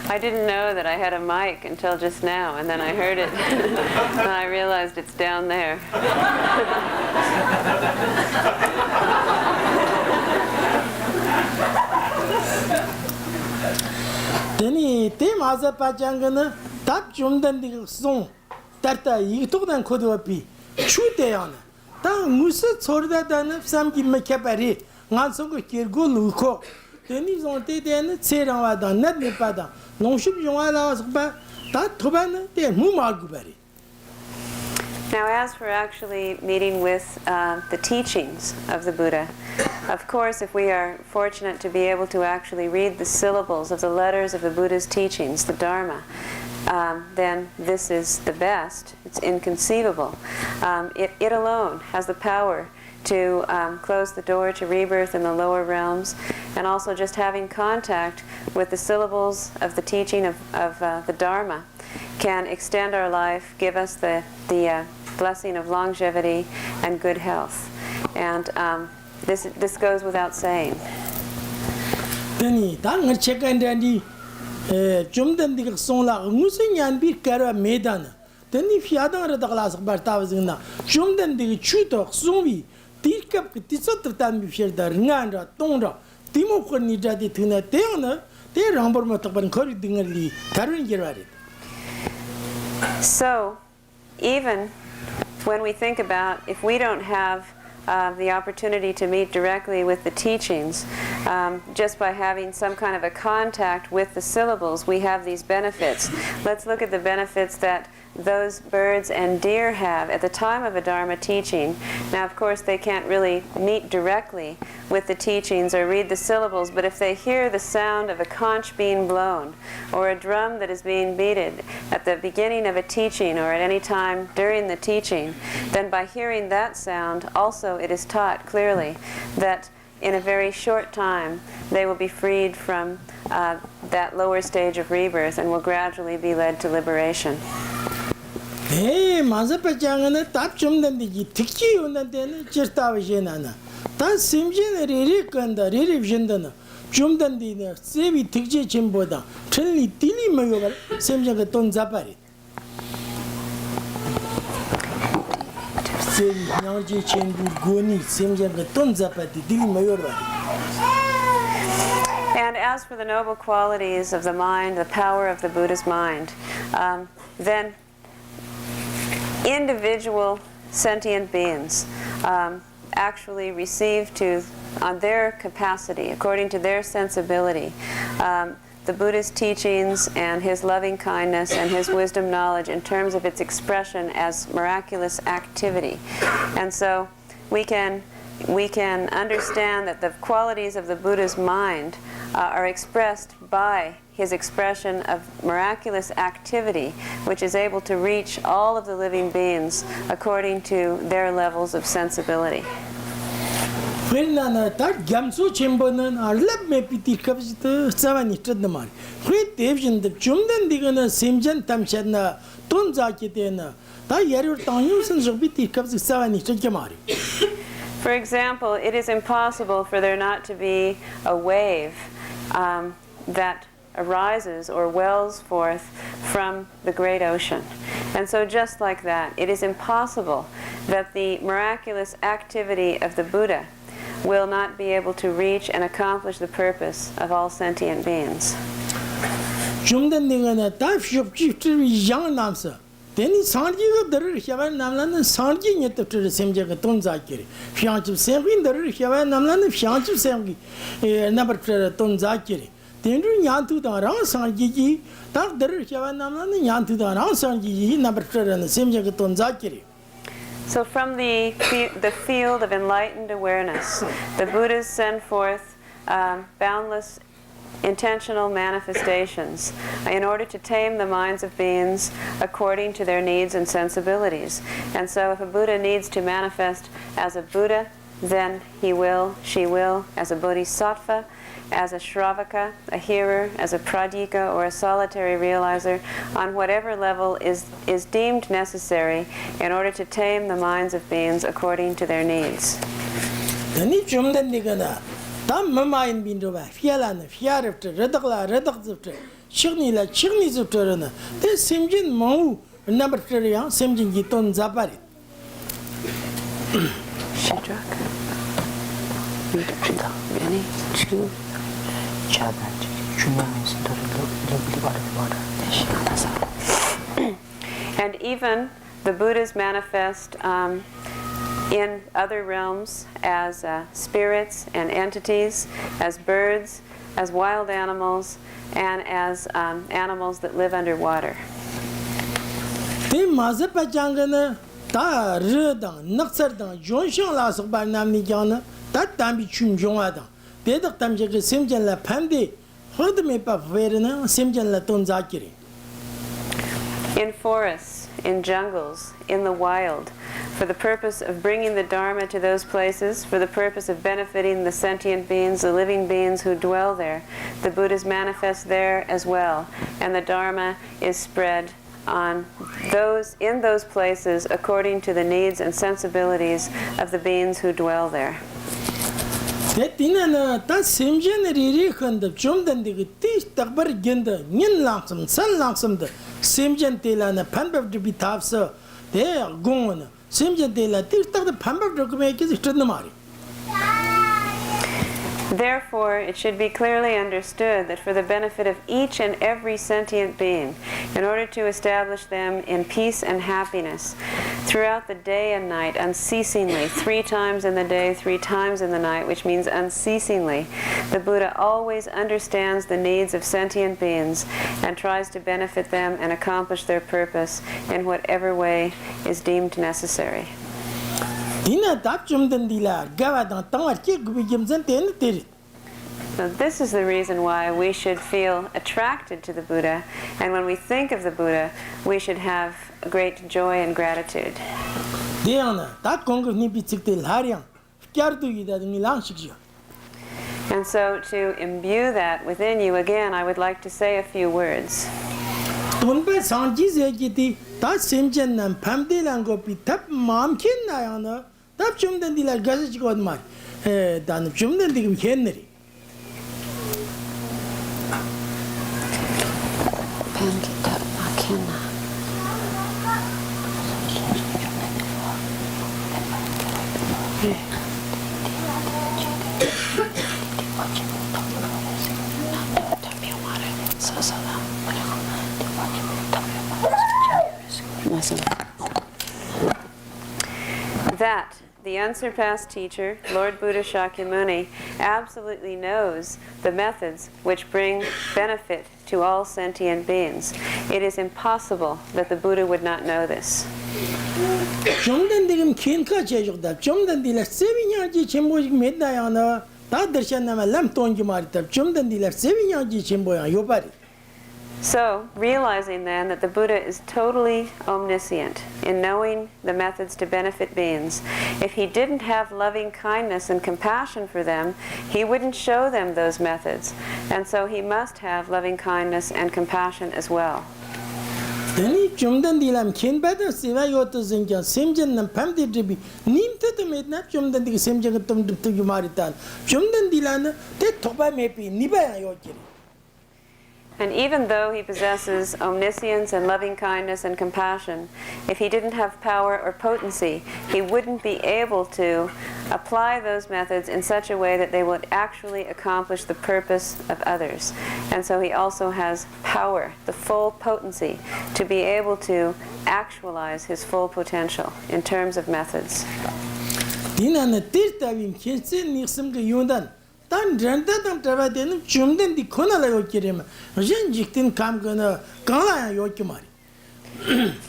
I didn't know that I had a mic until just now, and then I heard it, and I realized it's down there. Then he came as a pachangana, tap jumdan the song, Tata, you took them could be. Shoot they on. Tang Musa Sorda than some give me capari, Nanso Kirgo Luko. Then he's on the then, say on Wadan, not me pada. No ship you want us back, that Tobana, they Mumarguberry. Now, as for actually meeting with the teachings of the Buddha, of course, if we are fortunate to be able to actually read the syllables of the letters of the Buddha's teachings, the Dharma, then this is the best. It's inconceivable. It alone has the power to close the door to rebirth in the lower realms, and also just having contact with the syllables of the teaching of the Dharma can extend our life, give us the blessing of longevity and good health. And this goes without saying. Then he check and dandy Jumdan the song like Musing and be Kara Medan. Then if you hadn't read the glass of Bartavazina, Jumdan the Chuto, Sumi, Tikap, Tisotan before the Ringanda, Tonda, Timo Cornija de Tuna Teona, they rumble Motaban Corridingly, Taran Gerard. So, even when we think about if we don't have the opportunity to meet directly with the teachings, just by having some kind of a contact with the syllables, we have these benefits. Let's look at the benefits that those birds and deer have at the time of a Dharma teaching. Now, of course, they can't really meet directly with the teachings or read the syllables, but if they hear the sound of a conch being blown or a drum that is being beaten at the beginning of a teaching or at any time during the teaching, then by hearing that sound, also it is taught clearly that in a very short time they will be freed from that lower stage of rebirth and will gradually be led to liberation. Hey, Mazapachangana, tap Jumdan the Tiki on the Chestavijanana. That Simjin Ririk and the Rivjandana. Jumdan the Sevi Tiki Chimboda, Trinity Tili Mayoga, Simjagaton Zapari. Sevi Naji Chimbu Goni, Simjagaton Zapati, Tili Mayoga. And as for the noble qualities of the mind, the power of the Buddha's mind, then individual sentient beings actually receive on their capacity, according to their sensibility, the Buddha's teachings and his loving kindness and his wisdom knowledge in terms of its expression as miraculous activity. And so we can understand that the qualities of the Buddha's mind are expressed by his expression of miraculous activity, which is able to reach all of the living beings according to their levels of sensibility. When that Gamsu Chimbonan are left me pity cups to 7 Tradamar. Great division the Jumdan Digana Simjan Tamshana, Tunzakitena, that Yaru Tanyus and Zobiti cups to 7 Tradamari. For example, it is impossible for there not to be a wave that arises or wells forth from the great ocean. And so just like that, it is impossible that the miraculous activity of the Buddha will not be able to reach and accomplish the purpose of all sentient beings. Then Sanji the Shavan Namlan and Sanji yet to the same Tonzakiri. Fianchu Semi the Shavan Namlan and Fianchu Semi number Tonzakiri. Then Yantu the Ran Sanji, that the Shavan Namlan and Yantu the Ran Sanji number and the same Tonzakiri. So from the field of enlightened awareness, the Buddhas send forth boundless intentional manifestations in order to tame the minds of beings according to their needs and sensibilities. And so if a Buddha needs to manifest as a Buddha then he will, she will, as a bodhisattva, as a shravaka, a hearer, as a pradika, or a solitary realizer, on whatever level is deemed necessary in order to tame the minds of beings according to their needs. And even the Buddhas manifest in other realms as spirits and entities, as birds, as wild animals, and as animals that live underwater. In forests, in jungles, in the wild, for the purpose of bringing the Dharma to those places, for the purpose of benefiting the sentient beings, the living beings who dwell there, the Buddhas manifest there as well, and the Dharma is spread on those in those places according to the needs and sensibilities of the beings who dwell there. Therefore, it should be clearly understood that for the benefit of each and every sentient being, in order to establish them in peace and happiness throughout the day and night, unceasingly, 3 times in the day, 3 times in the night, which means unceasingly, the Buddha always understands the needs of sentient beings and tries to benefit them and accomplish their purpose in whatever way is deemed necessary. So this is the reason why we should feel attracted to the Buddha, and when we think of the Buddha, we should have great joy and gratitude. And so to imbue that within you, again, I would like to say a few words. That the unsurpassed teacher, Lord Buddha Shakyamuni, absolutely knows the methods which bring benefit to all sentient beings. It is impossible that the Buddha would not know this. So, realizing then that the Buddha is totally omniscient in knowing the methods to benefit beings, if he didn't have loving kindness and compassion for them, he wouldn't show them those methods. And so he must have loving kindness and compassion as well. And even though he possesses omniscience and loving kindness and compassion, if he didn't have power or potency, he wouldn't be able to apply those methods in such a way that they would actually accomplish the purpose of others. And so he also has power, the full potency, to be able to actualize his full potential in terms of methods.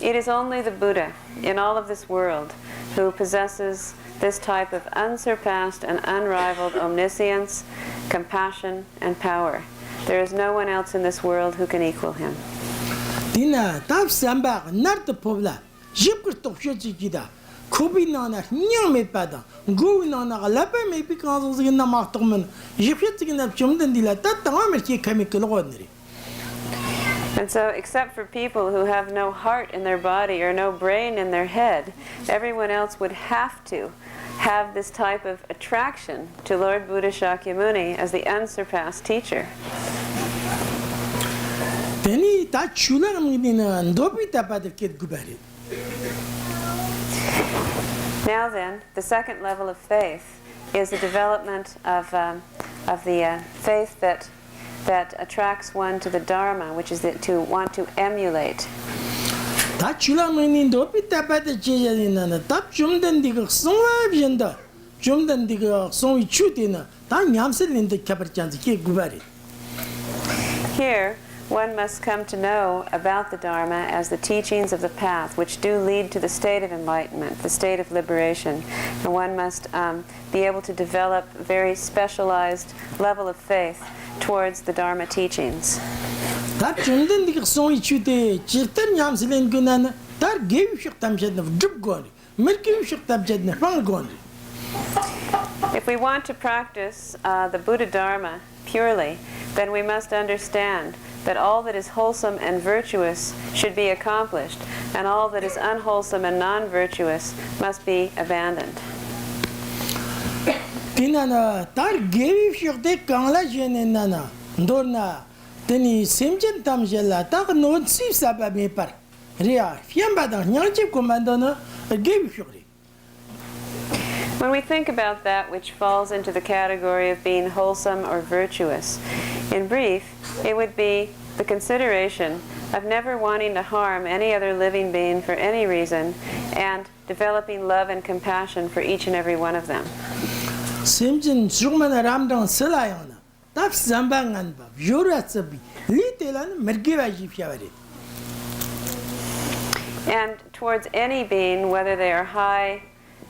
It is only the Buddha in all of this world who possesses this type of unsurpassed and unrivaled omniscience, compassion, and power. There is no one else in this world who can equal him. Kobi nana nyang me pada. Go nana lapa me pi kanzo zigna maqtmen. Jifet zigna chumden dila ta tamam ki chemical ordinary. And so, except for people who have no heart in their body or no brain in their head, everyone else would have to have this type of attraction to Lord Buddha Shakyamuni as the unsurpassed teacher. Teni ta chula ngamdina ndopi ta pada ket gubari. Now then, the second level of faith is the development of the faith that attracts one to the Dharma, which is to want to emulate. Ta chula ngamdina ndopi ta pada cheja na ta chumden diga songwa bjenda. Chumden diga songwi chutina ta nyamsel ninde kabar chance ke gubari. Here, one must come to know about the Dharma as the teachings of the path, which do lead to the state of enlightenment, the state of liberation. And one must be able to develop a very specialized level of faith towards the Dharma teachings. Ta chumden diga songwi chute chirtan nyamsel gunan tar gev shik tamjed na drip goni. Merkev shik tamjed na fang goni. If we want to practice the Buddha Dharma purely, then we must understand that all that is wholesome and virtuous should be accomplished, and all that is unwholesome and non-virtuous must be abandoned. Tinana tar gevi shirte kangla jenena ndorna teni semjen tamjela ta no si saba me par ria fiamba da nyanje komandona gevi shirte. When we think about that which falls into the category of being wholesome or virtuous, in brief, it would be the consideration of never wanting to harm any other living being for any reason, and developing love and compassion for each and every one of them. Semjin sugmana ramdang selayana tap zambangan ba joratsabi litelan mergeva jifyawari. And towards any being, whether they are high,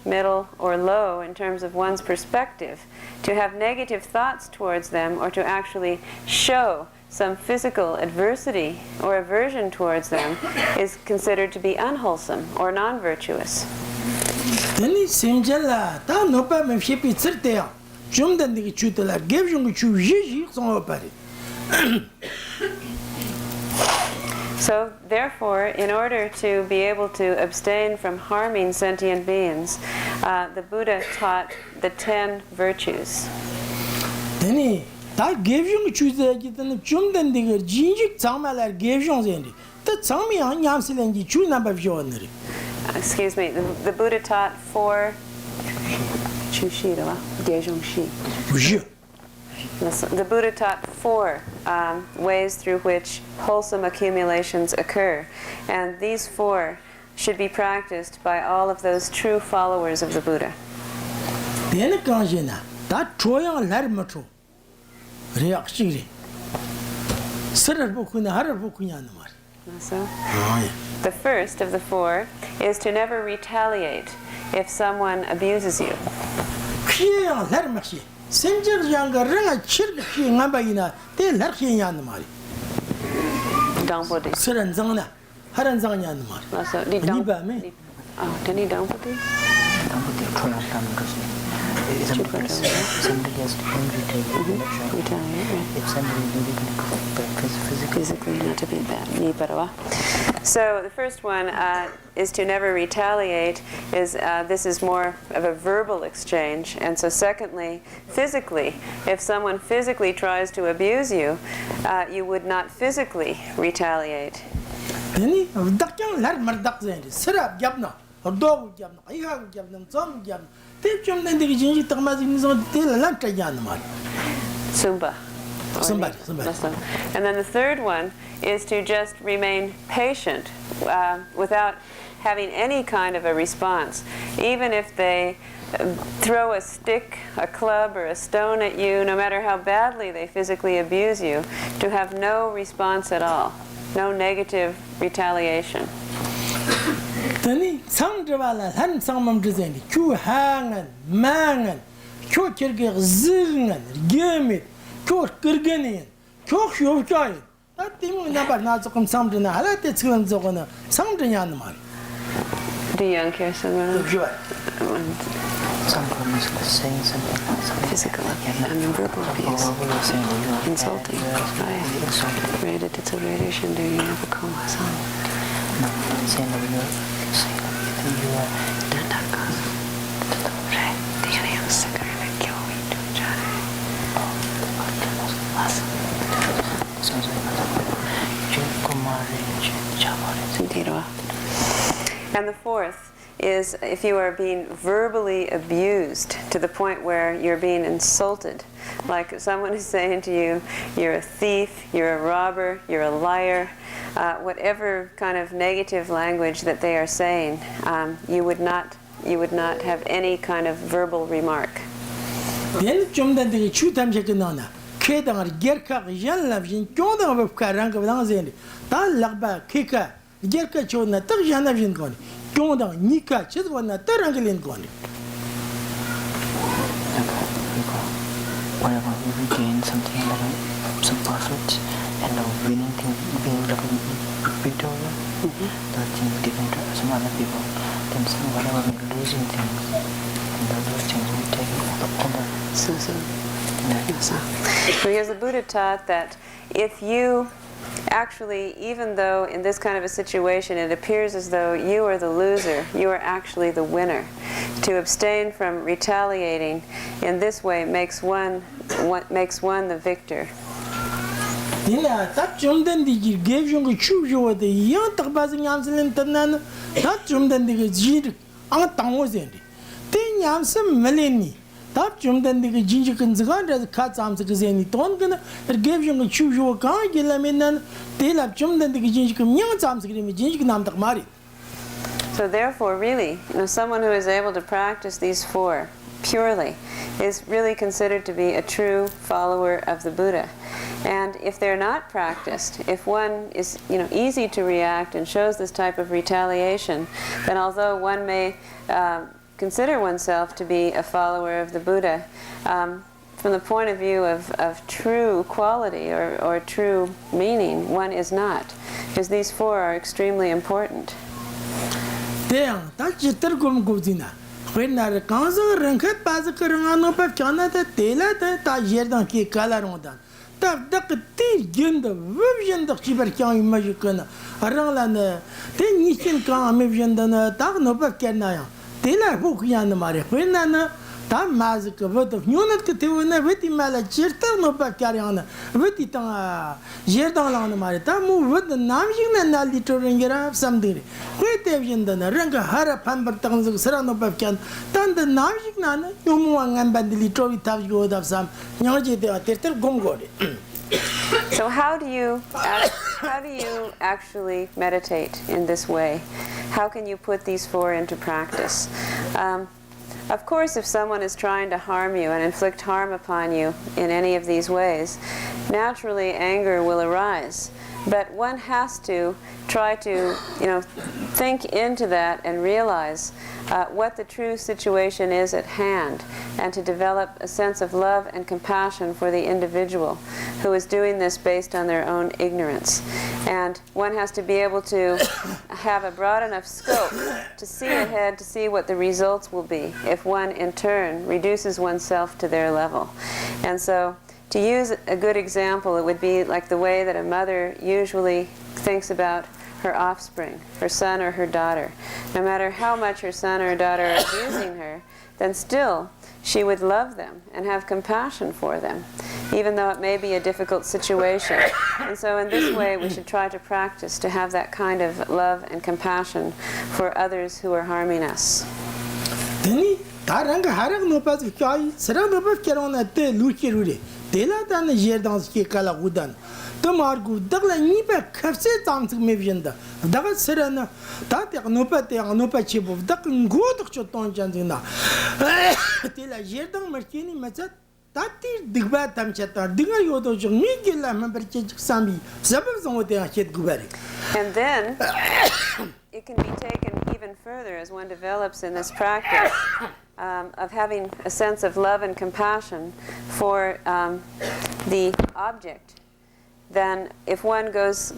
middle, or low in terms of one's perspective, to have negative thoughts towards them or to actually show some physical adversity or aversion towards them is considered to be unwholesome or non-virtuous. Teni semjela ta nopa me shepi tsirtea jumdan digi chutela gevjung chu jiji sonopari. So, therefore, in order to be able to abstain from harming sentient beings, the Buddha taught the 10 virtues. Teni ta gevjung chuze gitan jumdan digi jinjik tsamalar gevjung zendi ta tsami an nyamsilengi chu namba vjoneri. Excuse me, the Buddha taught 4 The Buddha taught 4 ways through which wholesome accumulations occur, and these 4 should be practiced by all of those true followers of the Buddha. Teni kanjena ta choyang lar matro reakshiri sarar bokuna harar bokunya namar. So, the first of the 4 is to never retaliate if someone abuses you. Kiyang lar machi semjer janga ranga chirg ki ngabayina te lar khiyan namari. Dambodi. Saran zangna haran zangnya namari. So, di Ni ba me? Oh, deni dambodi. Somebody has to retaliate. If somebody really Physically, not to be bad. So the first one is to never retaliate. This is more of a verbal exchange. And so secondly, physically, if someone physically tries to abuse you, you would not physically retaliate. Teni dakyan lar mardak zendi sarab jabna dog jabna ayha jabna zam jabna te chum den digi jinji tagmazin zon te lan tayan namari. Sumba. Somebody. And then the third one is to just remain patient without having any kind of a response. Even if they throw a stick, a club, or a stone at you, no matter how badly they physically abuse you, to have no response at all, no negative retaliation. Tani sangdwala han sangmam dzendi ku hangan mangan ku kirge zingen gemit ku kirgenin ku shofchay atimu nabar nazukum samdina halate tslan zogona samdnya namar. Do young Kirsan Someone is saying something like something. physical verbal abuse, insulting, rated it's a radiation do you have a coma son. No, saying that you are And the fourth is if you are being verbally abused to the point where you're being insulted, like someone is saying to you, you're a thief, you're a robber, you're a liar, whatever kind of negative language that they are saying, you would not have any kind of verbal remark. Then jumdan de chu tam je kana ke dangar gerka yan la jin jondan ba karang ka dang zen ta lagba keka gerka chona ta yana jin kon jondan nika chid wana taranglin kon. Whenever we regain something like some profit and a winning thing, being like a victoria, the thing given to some other people, then whenever we're losing things, and those things we take all the Because the Buddha taught that if you actually, even though in this kind of a situation it appears as though you are the loser, you are actually the winner. To abstain from retaliating in this way makes one the victor. Dina tap jumdan de gave you chu jo de yan tak bazing yamslen tanan tap jumdan de jir ang tango zen de yamsem meleni tap jumdan de jinji kan zagan de ka zamse gezeni ton gana gave you chu jo ka gelamenan de lap jumdan de jinji kan yang zamse gemi jinji nam tak mari. So therefore, really, someone who is able to practice these four purely is really considered to be a true follower of the Buddha. And if they're not practiced, if one is easy to react and shows this type of retaliation, then although one may consider oneself to be a follower of the Buddha, from the point of view of true quality or true meaning, one is not. Because these four are extremely important. Damn, that's just a good goodina. When I can't rank pass a carano of China, the tailor that Yerdan Ki color on that. The tea gin the vision of Chiberkan Magicana, Arangana, then you can come vision than a dark no Canaya. Tailor book Yan Maria, when Nana, that magic of unit Kativana, Witty Malachir, no Bacariana, Witty Yerdan on the Marita, move with the Namjin and Alitoringa something. Great avian than a rank Hara Pambertons of Serrano Bacan, then the Namjik Nana, Yumuang and Bandilitori Tavio of some Nyaji de Ater Gongori. So how do you actually meditate in this way? How can you put these four into practice? Of course, if someone is trying to harm you and inflict harm upon you in any of these ways, naturally anger will arise. But one has to try to, think into that and realize what the true situation is at hand, and to develop a sense of love and compassion for the individual who is doing this based on their own ignorance. And one has to be able to have a broad enough scope to see ahead, to see what the results will be if one in turn reduces oneself to their level. And so, to use a good example, it would be like the way that a mother usually thinks about her offspring, her son or her daughter. No matter how much her son or daughter are abusing her, then still she would love them and have compassion for them, even though it may be a difficult situation. And so in this way we should try to practice to have that kind of love and compassion for others who are harming us. Tela dan Jerdans ki kala gudan. Tomargu dagla nipa kafse tamsik mevjenda. Daga serana tat nopa chibov dak ngodak choton janzina. Tela Jerdan markini machat tati digba tamchata dinga yodo jong migela memberchik sambi sabab zongote achet gubari. And then it can be taken even further as one develops in this practice of having a sense of love and compassion for the object then if one goes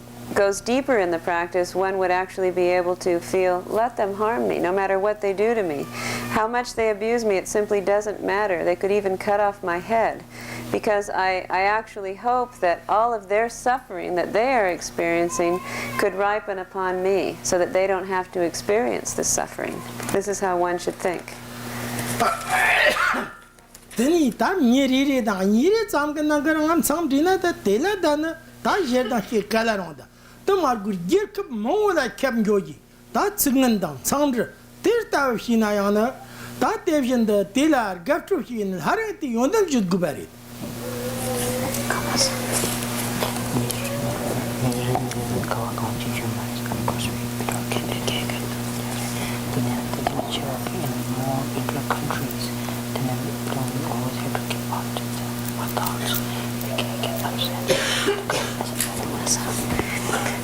deeper in the practice, one would actually be able to feel, let them harm me, no matter what they do to me. How much they abuse me, it simply doesn't matter. They could even cut off my head, because I actually hope that all of their suffering that they are experiencing could ripen upon me, so that they don't have to experience this suffering. This is how one should think. Then ta nyeri da nyeri cham kan na garang cham dina da tela da na ta yer da ke kala ronda to mar gur ger kap mo da kem goji ta chingan da cham ri ter ta hina ya na ta tevjin da tela gap tru hin har ti yondal jud gubari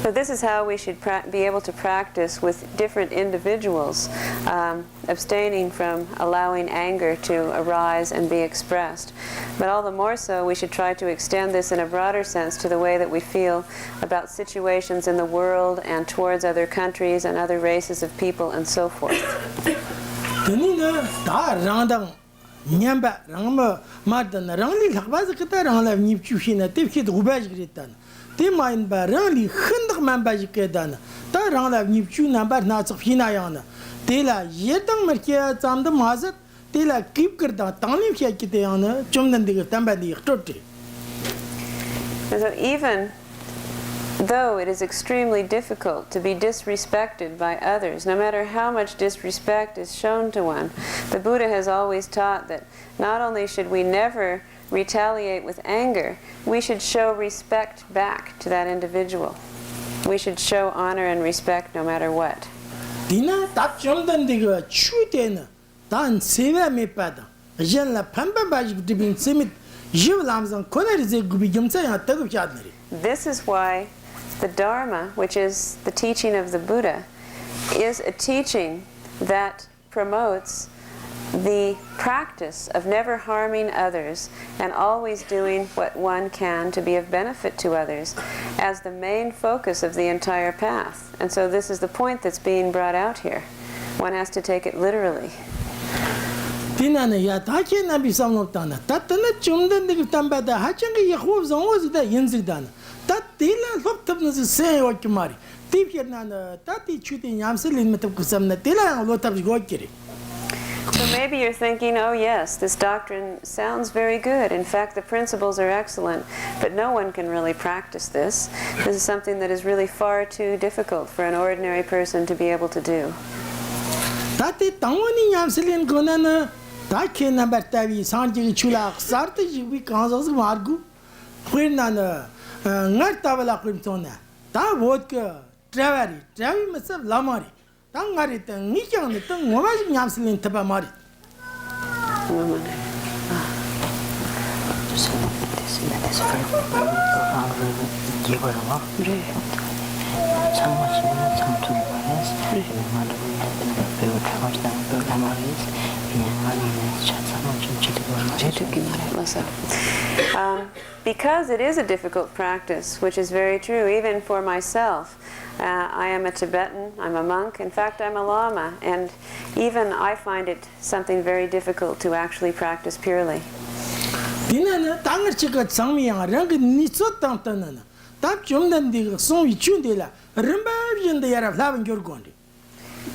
So this is how we should be able to practice with different individuals, abstaining from allowing anger to arise and be expressed. But all the more so, we should try to extend this in a broader sense to the way that we feel about situations in the world and towards other countries and other races of people and so forth. They mind by really hundig man by Kedan. Ta rang nip chu number not of Hinayana. Tela yetang merkia tam the mazat, tela keep kerda, tani kiana, chumdan dig tambadi toti. So even though it is extremely difficult to be disrespected by others, no matter how much disrespect is shown to one, the Buddha has always taught that not only should we never retaliate with anger, we should show respect back to that individual. We should show honor and respect no matter what. Dina tap chumdan diga chutena dan seva me pada. Jen la pamba baj dibin simit jiv lamzan konarize gubi gimsa ya tagu chadneri. This is why the Dharma, which is the teaching of the Buddha, is a teaching that promotes the practice of never harming others and always doing what one can to be of benefit to others as the main focus of the entire path. And so this is the point that's being brought out here. One has to take it literally. Tinana ya tache na bisamnotana tatana chumdan dig tambada hachanga yakhov zongoz da yinzidana tat tila loptabna se okmari tipyana tati chuti yamselin metab kusamna tila lotab gokiri. So maybe you're thinking, oh yes, this doctrine sounds very good. In fact, the principles are excellent, but no one can really practice this. This is something that is really far too difficult for an ordinary person to be able to do. Tati tangoni yamselin gonana take number tavi sanji chula sarti jibi kanzos margu quinana ngartavala quintona ta vodka travari masab lamari tangari tang nikyang tang wamaj nyamslin taba mari Because it is a difficult practice, which is very true, even for myself. I am a Tibetan, I'm a monk, in fact I'm a Lama, and even I find it something very difficult to actually practice purely.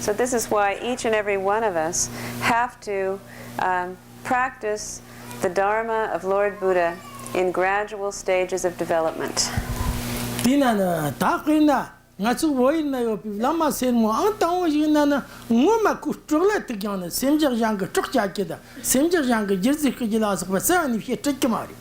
So this is why each and every one of us have to practice the Dharma of Lord Buddha in gradual stages of development. Ngatsu woi na yo lama sen mo ang tang wo yin na ngoma ku trogla te gyana semjer jang ga trok ja ke da semjer jang ga jirzi ke jila sa ba sa ni fi tek mari.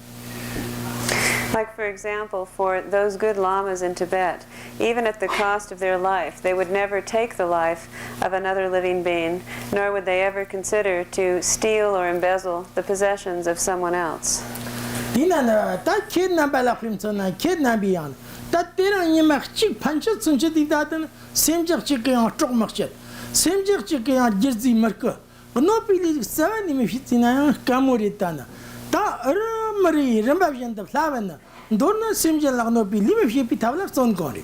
Like for example, for those good lamas in Tibet, even at the cost of their life, they would never take the life of another living being, nor would they ever consider to steal or embezzle the possessions of someone else. Dina na ta kid na bala prim na kid na biyan. That there any machik punches and jetty that semjer chicken or trok marchet. Semjer chicken or jersey marker. But no pili 7 if it's in a camoritana. Ta Mari Rambavian the Flavan, Donna Simjan Lano believe if you Pitavla son Gori.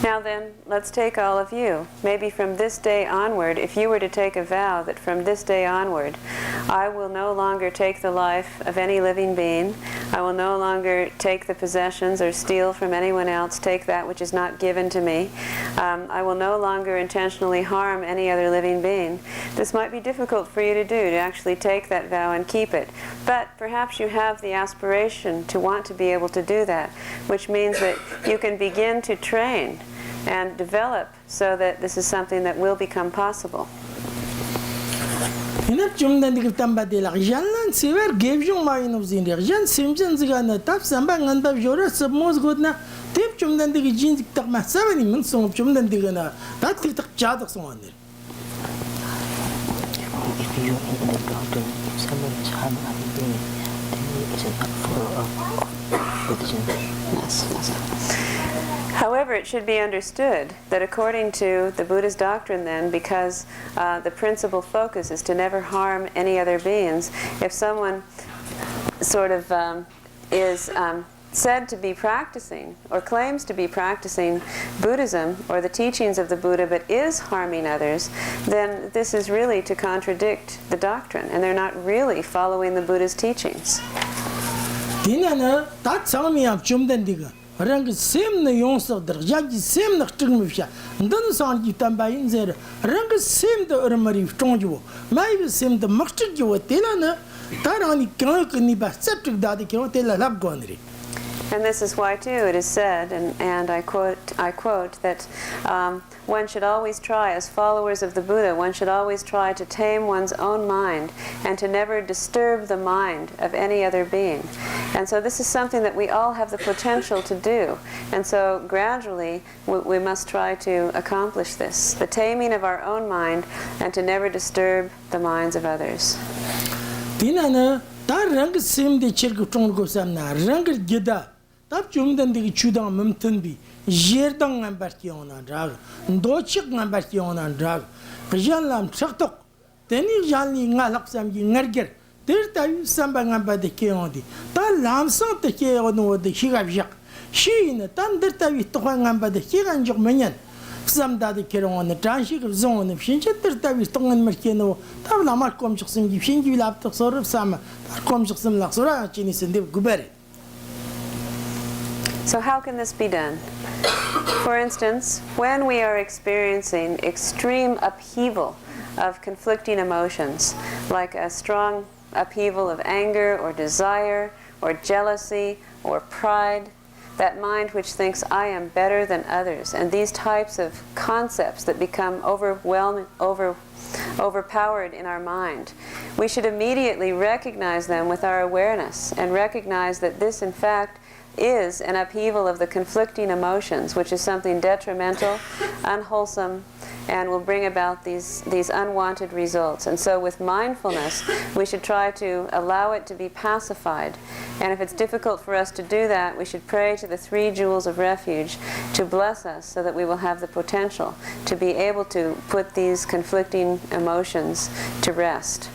Now then, let's take all of you. Maybe from this day onward, if you were to take a vow that from this day onward, I will no longer take the life of any living being, I will no longer take the possessions or steal from anyone else, take that which is not given to me, I will no longer intentionally harm any other living being. This might be difficult for you to do, to actually take that vow and keep it. But perhaps you have the aspiration to want to be able to do that, which means that you can begin to train and develop so that this is something that will become possible. Ina chumdan dik tamba de la janlan sever gevjon mayin of zin jan simjan zigana tap samba nganda jora sabmos godna tip chumdan dik jin dik tak ma sabani min som chumdan digana tat tik tak chadak soner. If you in the doctrine, if someone is harming other being, then it is not follow of Buddhism. However, it should be understood that according to the Buddha's doctrine then, because the principal focus is to never harm any other beings, if someone sort of is said to be practicing or claims to be practicing Buddhism or the teachings of the Buddha but is harming others, then this is really to contradict the doctrine and they're not really following the Buddha's teachings. Dinana tat sami am chumdan diga. Rang same na yonsa der jaji same na tingmifsha. Ndan san ji tambayin zer rang same the urmari tonjo. Mai same the maktir jo telana tarani kan ni ba septic dadi kyo tela lab gonri. And this is why, too, it is said, and I quote, that one should always try, as followers of the Buddha, one should always try to tame one's own mind and to never disturb the mind of any other being. And so this is something that we all have the potential to do. And so gradually we must try to accomplish this, the taming of our own mind and to never disturb the minds of others. Dinana tar rang same de chirgu tongo samna rang gida. Tap chumdan de chudang mumtan bi jerdang ambarki ona drag ndochik ambarki ona drag qijanlam chaqtok teni jalni ngalaq samgi ngarger ter tayu samba ngamba de keondi ta lamsan te ke ono de higabjak shine tan der tayu toqa ngamba de higanjok menyan samda de keron transhi zon shinche ter tayu tongan markeno ta lamar komchik simgi shingi laptok sorf sama komchik sim laqsura chini sindib gubare. So how can this be done? For instance, when we are experiencing extreme upheaval of conflicting emotions, like a strong upheaval of anger or desire or jealousy or pride, that mind which thinks I am better than others, and these types of concepts that become overpowered in our mind, we should immediately recognize them with our awareness and recognize that this, in fact, is an upheaval of the conflicting emotions, which is something detrimental, unwholesome, and will bring about these unwanted results. And so with mindfulness, we should try to allow it to be pacified. And if it's difficult for us to do that, we should pray to the three jewels of refuge to bless us so that we will have the potential to be able to put these conflicting emotions to rest.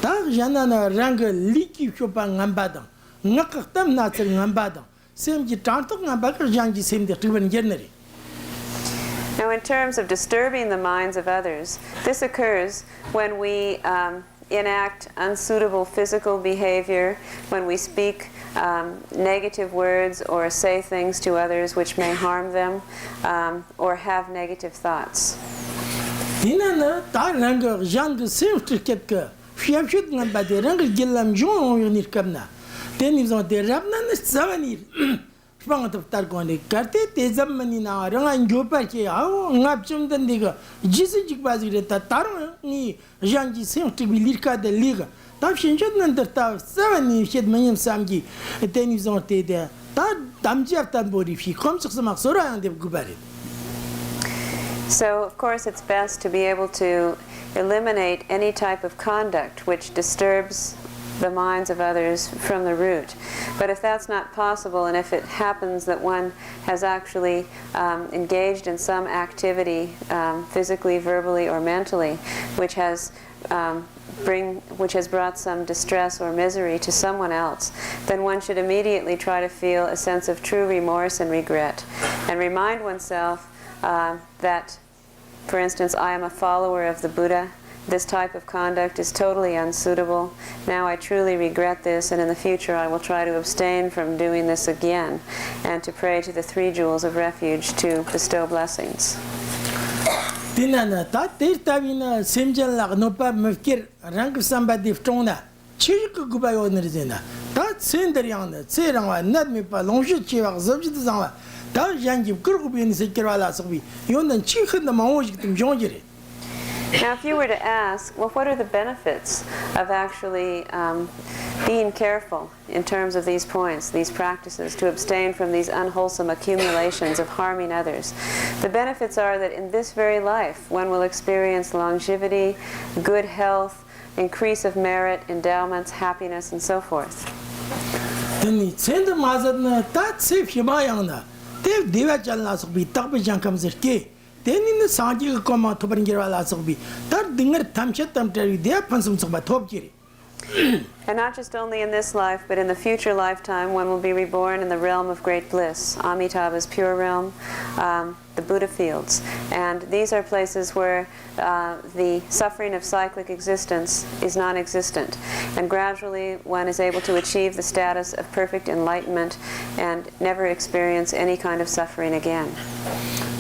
Ta janana rang liki chopa ngambadang ngaktam natsir ngambadang sem ji tantok ngabakar janji sem de triban generi. Now in terms of disturbing the minds of others, this occurs when we enact unsuitable physical behavior, when we speak negative words or say things to others which may harm them, or have negative thoughts. Dinana ta rang jang sem triketka Fiamshut ngambade rang gilam jon yonir kamna. Then is on the rabnan savanir. Spang of Targoni, Karte, Tezamani now, Rang Jopaki, how Napchum than Diga, Jisik Bazireta, Tarni, Janji seems to be Lirka de Liga. Tapshin and the Tav, 7 shed Mayam Samgi, then is on there. That Damjaf Tambori, if he comes to some Maxora and the Gubarit. So, of course, it's best to be able to eliminate any type of conduct which disturbs the minds of others from the root. But if that's not possible, and if it happens that one has actually engaged in some activity, physically, verbally, or mentally, which has which has brought some distress or misery to someone else, then one should immediately try to feel a sense of true remorse and regret, and remind oneself that, for instance, I am a follower of the Buddha. This type of conduct is totally unsuitable. Now I truly regret this, and in the future I will try to abstain from doing this again, and to pray to the three jewels of refuge to bestow blessings. Dinana ta tirtavina semjalla nopa mafkir rang sambadi ftona chik gubayo nirjena ta senderyana tserangwa nadmi pa longshi chiwa zobjit zangwa ta yangi kurgubin sekirwala sobi yondan chikhna mawojiktim jonjire. Now, if you were to ask, well, what are the benefits of actually being careful in terms of these points, these practices, to abstain from these unwholesome accumulations of harming others? The benefits are that in this very life, one will experience longevity, good health, increase of merit, endowments, happiness, and so forth. Then send mazadna ta sef himayana te deva chalna sobi takbe jankam zerke. Then in the Sangha Koma to bring your alasobi, that dinger tamchet tamteri, their pansum soba topkiri. And not just only in this life, but in the future lifetime, one will be reborn in the realm of great bliss, Amitabha's pure realm, the Buddha fields. And these are places where the suffering of cyclic existence is non-existent. And gradually one is able to achieve the status of perfect enlightenment and never experience any kind of suffering again.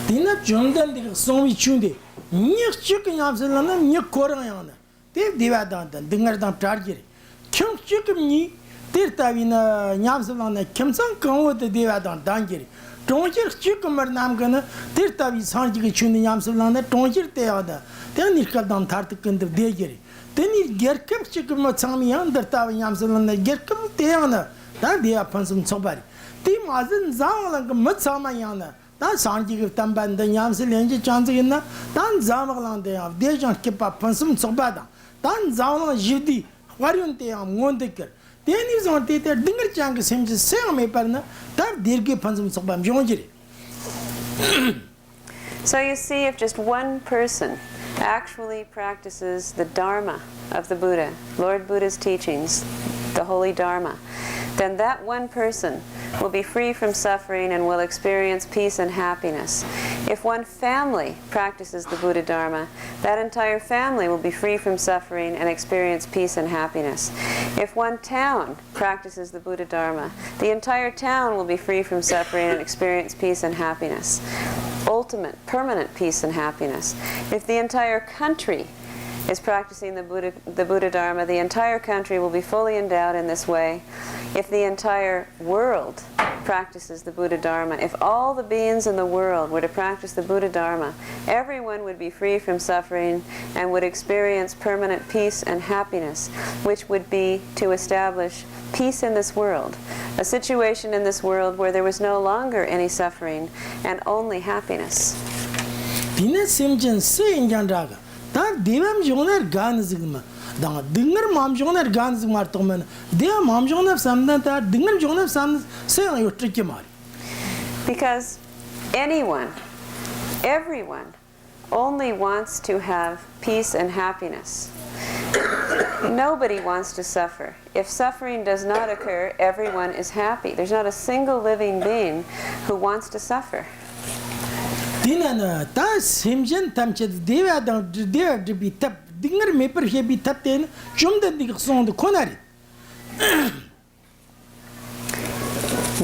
Dina Jondan the Somi Chunde, near chicken Absalana, near Korayana, they divadan, dinger than target. Kim chicken ni, Tirtavina Yamsalana, Kimsan come with the divadan dangeri. Don't you chicken Mernamgana, Tirtavi Sanjiki Chuni Yamsalana, don't you teada, then you cut down Tartikan the Degeri. Then you get kept chicken Matsami under Tavi Yamsalana, get come teana, that they are Pansum Sobari. Tim wasn't Zalang Matsamayana. That Sanji of Tamban, the Yams Lenji Chanzina, Dan Zamalan de of Dejan keep up Pansum Sobada, Dan Zama Jidi, Variante on Mondeker. Then is on theatre, Dinger Chang seems to say on me, partner, that Dirki Pansum Sobam Jonjiri. So you see, if just one person actually practices the Dharma of the Buddha, Lord Buddha's teachings, the holy Dharma, then that one person will be free from suffering and will experience peace and happiness. If one family practices the Buddha Dharma, that entire family will be free from suffering and experience peace and happiness. If one town practices the Buddha Dharma, the entire town will be free from suffering and experience peace and happiness. Ultimate, permanent peace and happiness. If the entire country is practicing the Buddha Dharma, the entire country will be fully endowed in this way. If the entire world practices the Buddha Dharma, if all the beings in the world were to practice the Buddha Dharma, everyone would be free from suffering and would experience permanent peace and happiness, which would be to establish peace in this world, a situation in this world where there was no longer any suffering and only happiness. That Devam Joner Ganzigma, the Dinger Mam Joner Ganzmartoman, dear Mam Joner Samdan, that Dinger Joner Sam say on your tricky mar. Because anyone, everyone, only wants to have peace and happiness. Nobody wants to suffer. If suffering does not occur, everyone is happy. There's not a single living being who wants to suffer. Dinana, that's Simjan Tamchet, Deva dare to be tapped, Dinger Maper here be tapped in, Jum the Dixon the Connery.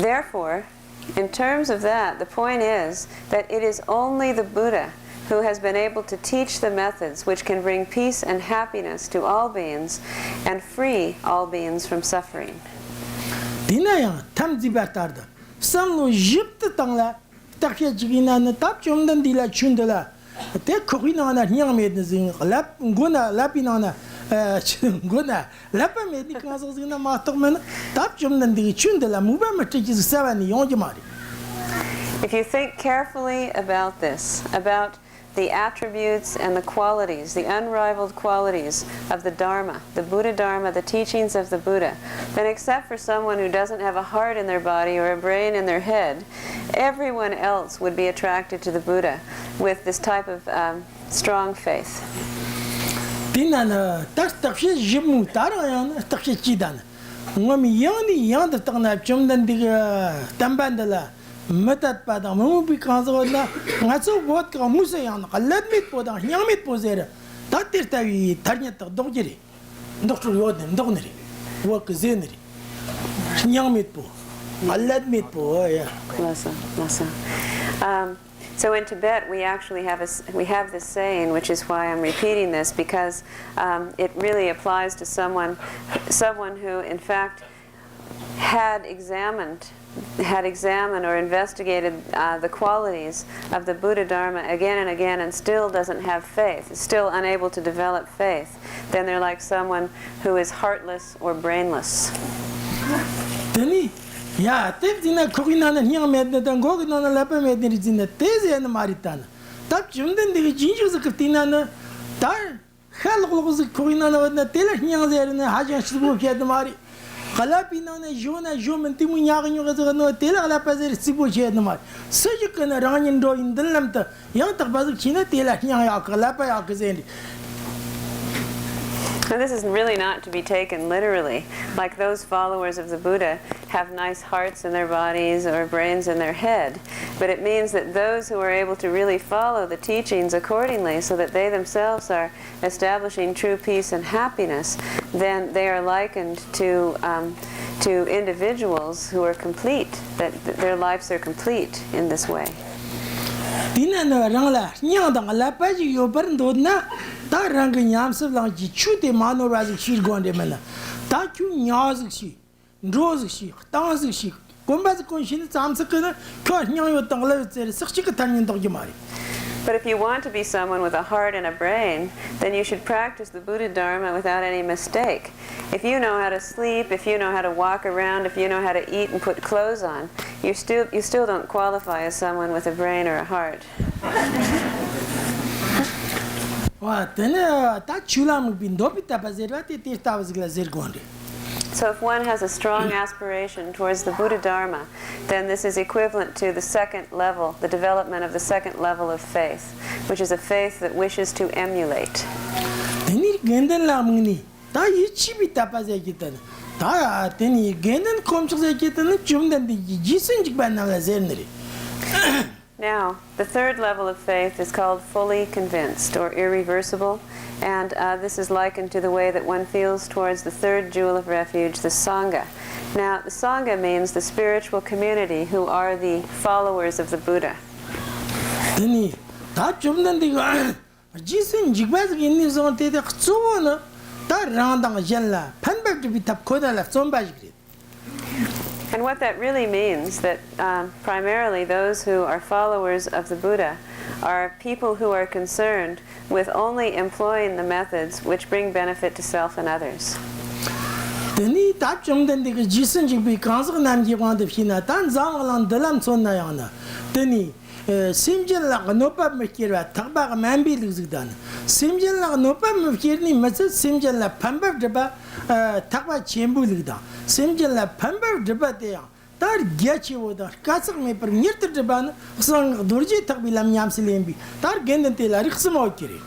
Therefore, in terms of that, the point is that it is only the Buddha who has been able to teach the methods which can bring peace and happiness to all beings and free all beings from suffering. Dinaya, Tamzibatarda, some no jip the tangla. H.H.Jigme and the top Jumdan de la Chundala. Take Corina, young maidens in Lap Guna, Lapinana, Guna, Lapa made the castles in the Masterman, top Jumdan de Chundala, Mubama teaches 7 Yonjamari. If you think carefully about this, about the attributes and the qualities, the unrivaled qualities of the Dharma, the Buddha Dharma, the teachings of the Buddha, then except for someone who doesn't have a heart in their body or a brain in their head, everyone else would be attracted to the Buddha with this type of strong faith. Dinana, H.H.Jigme Phuntsok Rinpoche, young the Tana Chum than the Tambandala, Metat Padam, because of not so what Musayan, let me put on young meat poser. That is the Tanya Doggery, Dr. Yoden, Donnery, work Zenry, young meat po. Let me po, yeah. So in Tibet, we actually have this saying, which is why I'm repeating this, because it really applies to someone who, in fact, had examined or investigated the qualities of the Buddha Dharma again and again, and still doesn't have faith, is still unable to develop faith. Then they're like someone who is heartless or brainless. Yeah, Tifina Corinana here made the Gogan on the Lapa made it in the Tese and the Maritana. That Jumden the Gingers of Katina, Dar, Hell was the Corinana and the Taylor here there in the Hajan at the Mari. Halapina, Jona, Jum and Timuyan, you no Taylor Lapazer Sibuchi at the Mari. So you can run and do in the Lamta, young Tabazina Taylor here, Kalapa Akazeni. And this is really not to be taken literally, like those followers of the Buddha have nice hearts in their bodies or brains in their head. But it means that those who are able to really follow the teachings accordingly, so that they themselves are establishing true peace and happiness, then they are likened to individuals who are complete, that their lives are complete in this way. Dinana Rangla, Nyandang Lapaji, you burn Dodna, that Rangan Yamsa Langi, Chute Mano Razi, she's gone to Mela. That you Nyazi, Rosi, Tanzi, Gomba's conscience, Amsakana, Kanya Tangla, such a Tanyan Dogimari. But if you want to be someone with a heart and a brain, then you should practice the Buddha Dharma without any mistake. If you know how to sleep, if you know how to walk around, if you know how to eat and put clothes on, you still don't qualify as someone with a brain or a heart. So if one has a strong aspiration towards the Buddha Dharma, then this is equivalent to the second level, the development of the second level of faith, which is a faith that wishes to emulate. Now, the third level of faith is called fully convinced or irreversible, and this is likened to the way that one feels towards the third jewel of refuge, the Sangha. Now, the Sangha means the spiritual community who are the followers of the Buddha. And what that really means, that primarily those who are followers of the Buddha are people who are concerned with only employing the methods which bring benefit to self and others. Simjala nopa mekira tabak mambi luzdan. Simjala nopa mekirni masa simjala pamba deba takwa chembu lugda. Simjala pamba deba dea. Tar gachi woda. Kasak me per nirter deba sang durji takbilam yamsilembi. Tar gendente la riksmo kiri.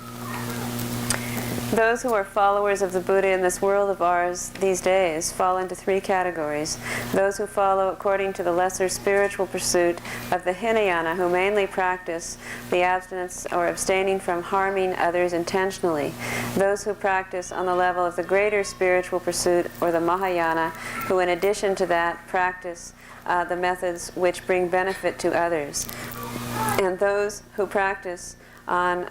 Those who are followers of the Buddha in this world of ours these days fall into three categories. Those who follow according to the lesser spiritual pursuit of the Hinayana, who mainly practice the abstinence or abstaining from harming others intentionally. Those who practice on the level of the greater spiritual pursuit, or the Mahayana, who in addition to that practice the methods which bring benefit to others. And those who practice on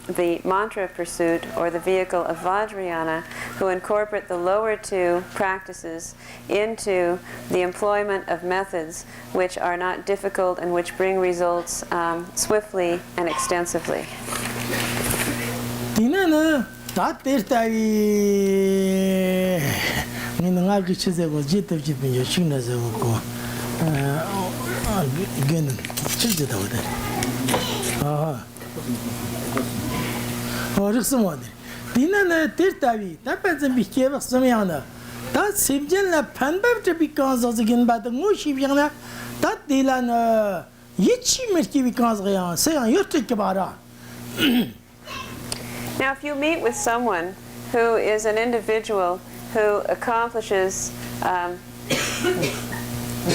the mantra pursuit, or the vehicle of Vajrayana, who incorporate the lower two practices into the employment of methods which are not difficult and which bring results swiftly and extensively. Dinana Tirtavi, that person became a Samiana. That Sibjana Panbab to because of the Ginba the Mushiviana, that Dilana Yichi Merki because they are saying you take about. Now, if you meet with someone who is an individual who accomplishes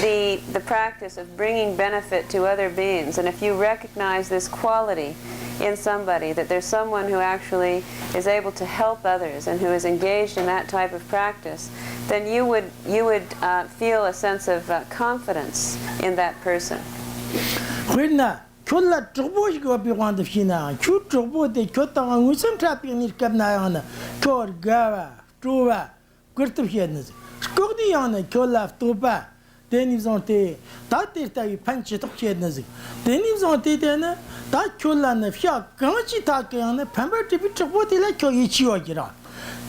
the practice of bringing benefit to other beings, and if you recognize this quality in somebody, that there's someone who actually is able to help others and who is engaged in that type of practice, then you would feel a sense of confidence in that person. Kyola trobo go be want of China, Chu trobo de Kota and some trapping in Kabnayana, Kor Gava, Trova, Kurtum Hednes, Skodiana, Kyola, Topa, then is on te, that is the punch it up Hednes. Then is on te, that Kyola and the Fiat, Ganchi Takiana, Pamper to be Troboti like Koichio Giran.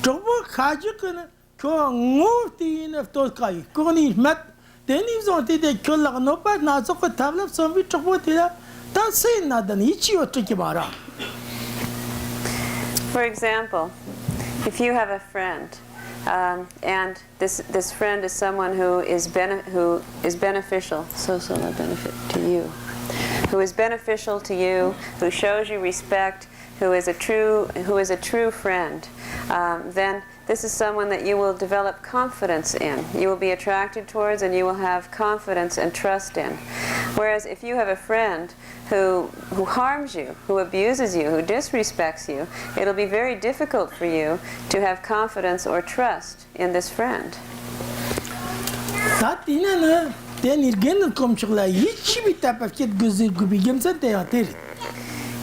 Trobo Kajukan, Ko moved in of Tokai, Koni Mat, then is on te, Kyola, no bad, not so for tablet, some bit Trobotilla. For example, if you have a friend, and this friend is someone who is beneficial, benefit to you, who is beneficial to you, who shows you respect, who is a true friend, then this is someone that you will develop confidence in. You will be attracted towards, and you will have confidence and trust in. Whereas if you have a friend who harms you, who abuses you, who disrespects you, it'll be very difficult for you to have confidence or trust in this friend.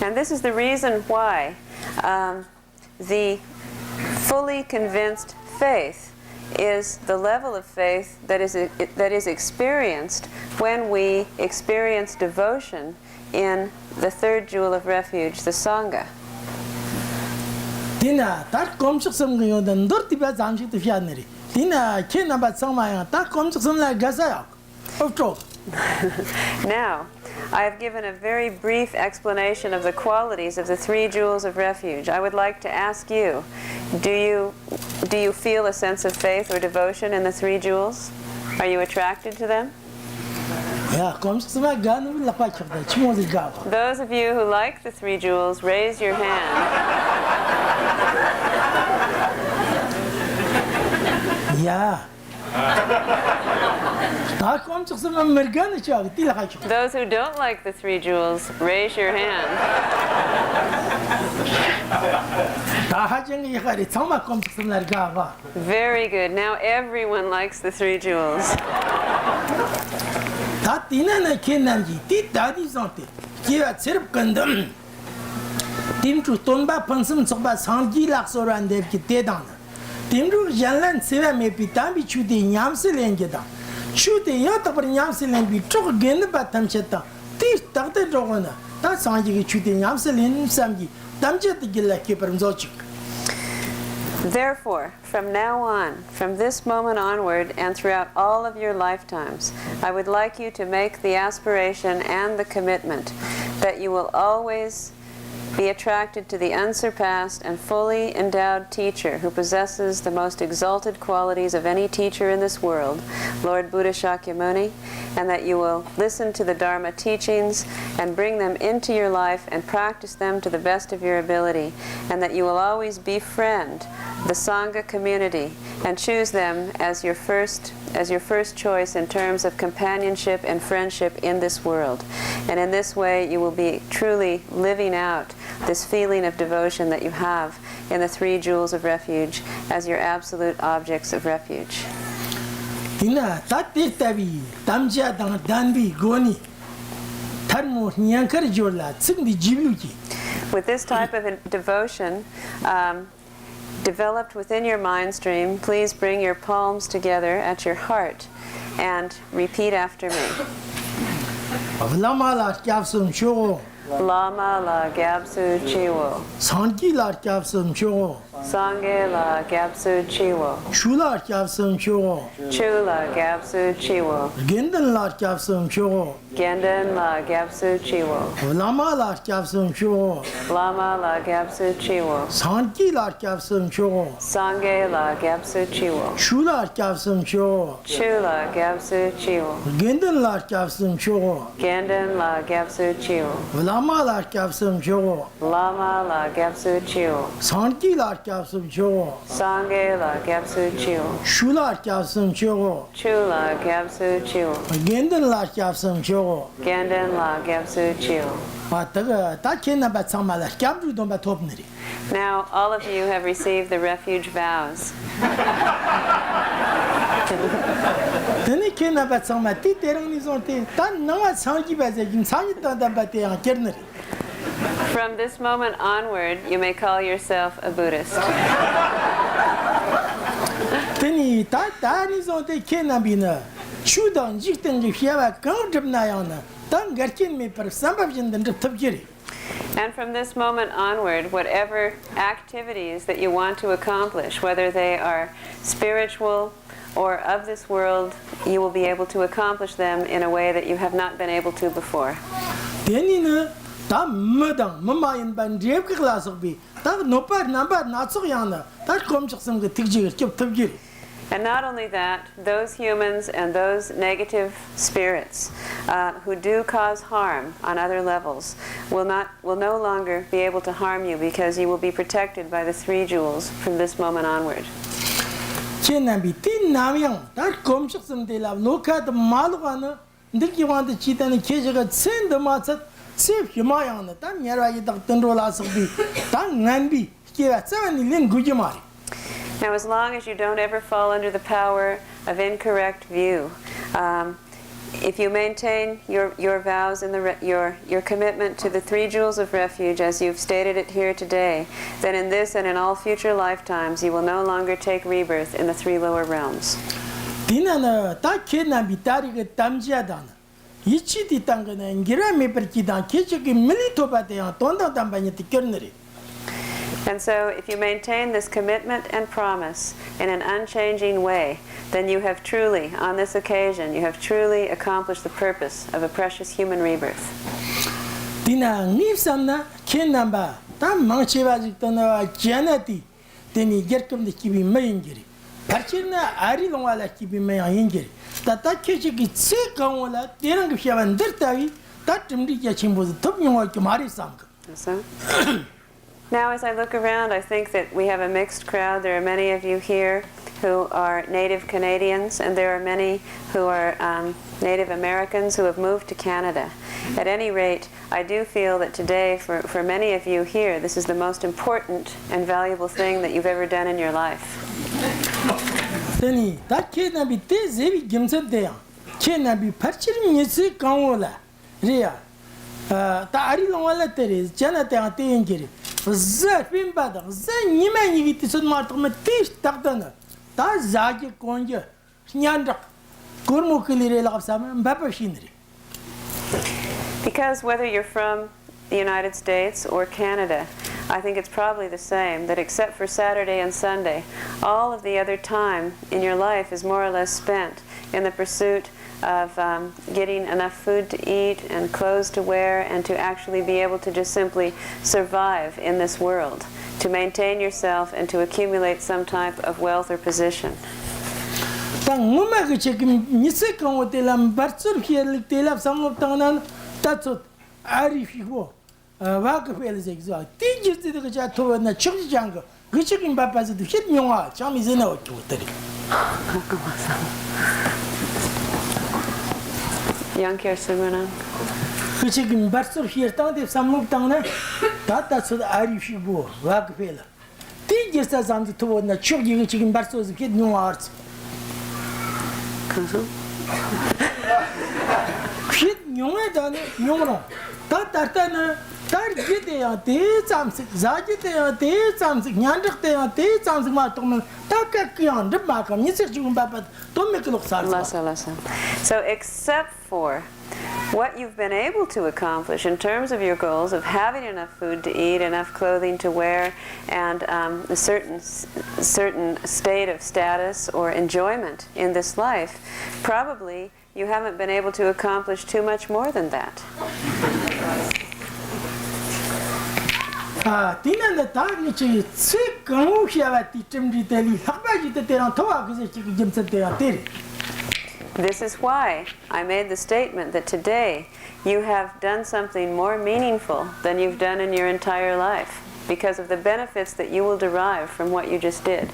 And this is the reason why the fully convinced faith is the level of faith that is experienced when we experience devotion in the third jewel of refuge, the Sangha. Tina, that comes to some of the dirty bad Zamshi to Fianeri. Tina, Ken about some that comes to some like Gazayak. Of course. Now, I have given a very brief explanation of the qualities of the three jewels of refuge. I would like to ask you, do you feel a sense of faith or devotion in the three jewels? Are you attracted to them? Those of you who like the three jewels, raise your hand. Yeah. Those who don't like the three jewels, raise your hand. Very good. Now everyone likes the three jewels. Timru Janlan Seva may be Tambi Chudi Yamsilengeda. Shooting Yatabar Yamsilen be took again the Batamcheta. Tis Tata Drogana. That's Sanji Chudi Yamsilin Samgi. Damjet the Gilla Keeper Zochik. Therefore, from now on, from this moment onward and throughout all of your lifetimes, I would like you to make the aspiration and the commitment that you will always be attracted to the unsurpassed and fully endowed teacher who possesses the most exalted qualities of any teacher in this world, Lord Buddha Shakyamuni, and that you will listen to the Dharma teachings and bring them into your life and practice them to the best of your ability, and that you will always befriend the Sangha community and choose them as your first choice in terms of companionship and friendship in this world. And in this way you will be truly living out this feeling of devotion that you have in the three jewels of refuge as your absolute objects of refuge. With this type of devotion developed within your mind stream, please bring your palms together at your heart and repeat after me. Lama la Gyabsum Cho. Lama la Gyabsu Chiwo. Sangi la Gyabsum Cho. Sangha la gyapsu chiwo. Shula kyapsum chogo. Chula gyapsu chiwo. Gendan la kyapsum chogo. Gendon la gyapsu chiwo. Lama la kyapsum chogo. Lama la gyapsu chiwo. Sanki la kyapsum chogo. Sangha la gyapsu chiwo. Shula kyapsum chogo. Chula gyapsu chiwo. Gendan la kyapsum chogo. Gendon la gyapsu chiwo. Lama la kyapsum chogo. Lama la gyapsu chiwo. Sanki la kyapsum chogo. Sangha la gyapsu chiwo. Shula kyapsum chogo. Chula gyapsu chiwo. Gendan la kyapsum chogo. Gendon la gyapsu chiwo. Now, all of you have received the refuge vows. From this moment onward, you may call yourself a Buddhist. And from this moment onward, whatever activities that you want to accomplish, whether they are spiritual or of this world, you will be able to accomplish them in a way that you have not been able to before. And not only that, those humans and those negative spirits who do cause harm on other levels will no longer be able to harm you, because you will be protected by the 3 jewels from this moment onward. Now, as long as you don't ever fall under the power of incorrect view, if you maintain your vows and your commitment to the 3 jewels of refuge as you've stated it here today, then in this and in all future lifetimes you will no longer take rebirth in the 3 lower realms. And so, if you maintain this commitment and promise in an unchanging way, then you have truly, on this occasion, you have truly accomplished the purpose of a precious human rebirth. So? Now, as I look around, I think that we have a mixed crowd. There are many of you here who are Native Canadians, and there are many who are Native Americans who have moved to Canada. At any rate, I do feel that today, for many of you here, this is the most important and valuable thing that you've ever done in your life. Because whether you're from the United States or Canada, I think it's probably the same, that except for Saturday and Sunday, all of the other time in your life is more or less spent in the pursuit of getting enough food to eat and clothes to wear, and to actually be able to just simply survive in this world, to maintain yourself and to accumulate some type of wealth or position. tar gite ya te samsik zagite ya te samsik nyandak te ya te samsik ma tom ta ka kyan de ma kam ni sik jum babat tom me klok sar So except for what you've been able to accomplish in terms of your goals of having enough food to eat, enough clothing to wear, and a certain state of status or enjoyment in this life, probably you haven't been able to accomplish too much more than that. Tinan the tar ni chi sik kanu hia ti tim di teli hakba ji te teran thoa ki se chi jim se te atir. This is why I made the statement that today you have done something more meaningful than you've done in your entire life because of the benefits that you will derive from what you just did.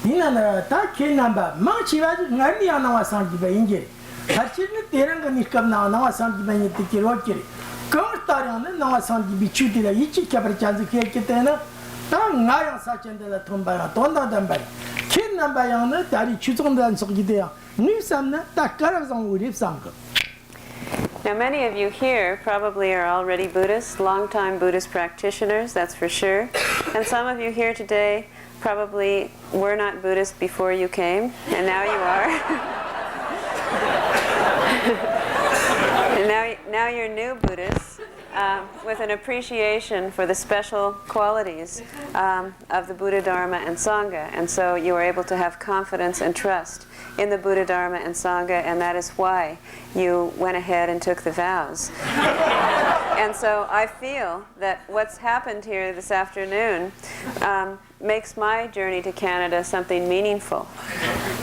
Tinan ta ke namba ma chi wa ngani ana wa sang ji ba inje. Har chi ne teran ga ni kam na wa sang ji ba ni ti ro ki. Ko tar ya ne na wa sang ji bi chu ti la yi chi ka par cha zu ke ke te na ta nga ya sa chen de la thom ba na ton da dam ba. Ke namba ya ne ta ri chu zong dan so ji de ya. Now, many of you here probably are already Buddhists, long-time Buddhist practitioners, that's for sure. And some of you here today probably were not Buddhist before you came, and now you are. And now you're new Buddhists with an appreciation for the special qualities of the Buddha, Dharma, and Sangha. And so you are able to have confidence and trust in the Buddha, Dharma, and Sangha, and that is why you went ahead and took the vows. And so I feel that what's happened here this afternoon makes my journey to Canada something meaningful.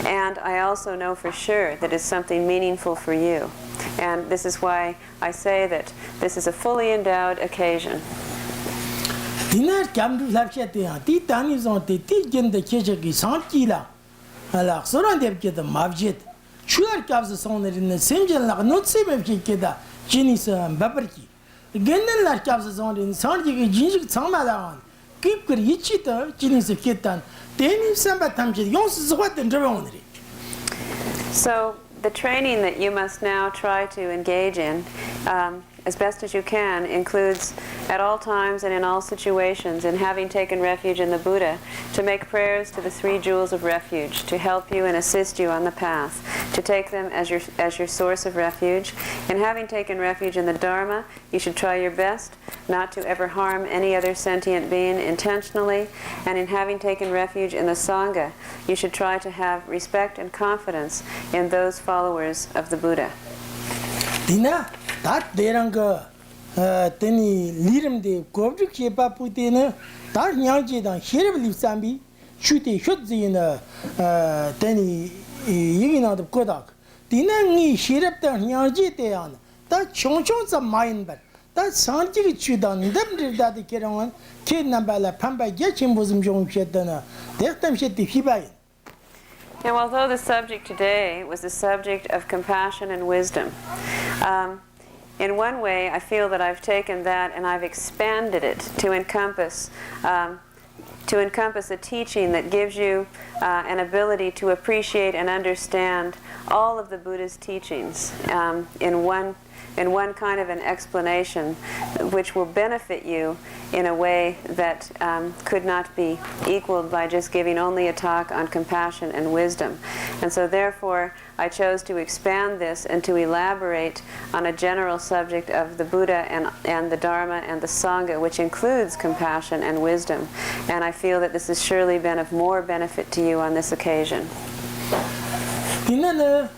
And I also know for sure that it's something meaningful for you. And this is why I say that this is a fully endowed occasion. Alors, so on dev get the mavjet. Chuar kavs son in the same like not same if you da Jinis and Babarki. Gendel like kavs on in Sanji Jinjik Samadan. Keep Kurichita, Jinis a kitan. Then Samba Tamji, yours is what in the. So the training that you must now try to engage in as best as you can includes at all times and in all situations, in having taken refuge in the Buddha, to make prayers to the three jewels of refuge, to help you and assist you on the path, to take them as your source of refuge. And having taken refuge in the Dharma, you should try your best not to ever harm any other sentient being intentionally. And in having taken refuge in the Sangha, you should try to have respect and confidence in those followers of the Buddha. Dina, that deranga teni lirim de govrik shepa putena, that nyangji dan sherib lipsambi, shute shutzi in teni yigina the kodak. Dina ni sherib dan nyangji tean, that chonchon some mind but that sanji chudan, them that the kerangan, kid nambala, pamba, get him was in Jong Shetana, there them shet the hibai. Now, although the subject today was the subject of compassion and wisdom, in one way I feel that I've taken that and I've expanded it to encompass a teaching that gives you an ability to appreciate and understand all of the Buddha's teachings in one kind of an explanation, which will benefit you in a way that could not be equaled by just giving only a talk on compassion and wisdom. And so therefore I chose to expand this and to elaborate on a general subject of the Buddha and the Dharma and the Sangha, which includes compassion and wisdom. And I feel that this has surely been of more benefit to you on this occasion. The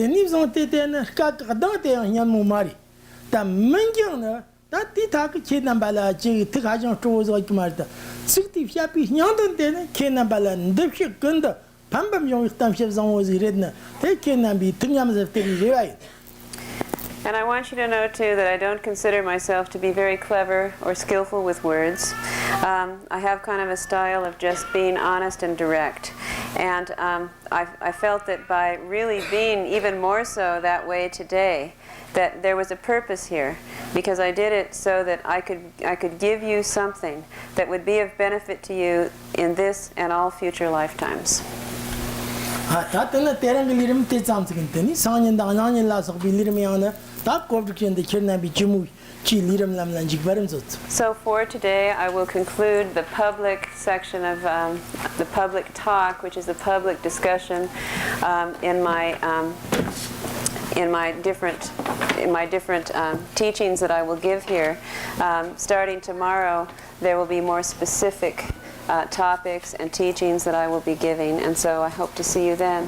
news on Titan, Kakadante and Yamumari. The Mangiana, that Titak, Kinambala, Tikajan towards like Marta. 60 Shapi, Yandan, Kinambala, and Dipship Gunda, Pambam Young Stamships on was written. They cannot be 2 years of right. And I want you to know, too, that I don't consider myself to be very clever or skillful with words. I have kind of a style of just being honest and direct. And I felt that by really being even more so that way today, that there was a purpose here, because I did it so that I could give you something that would be of benefit to you in this and all future lifetimes. 다 거북인데 결나비 지무 지 리름 남란 직바름 줬어. So for today, I will conclude the public section of the public talk, which is the public discussion in my different teachings that I will give here. Starting tomorrow, there will be more specific topics and teachings that I will be giving, and so I hope to see you then.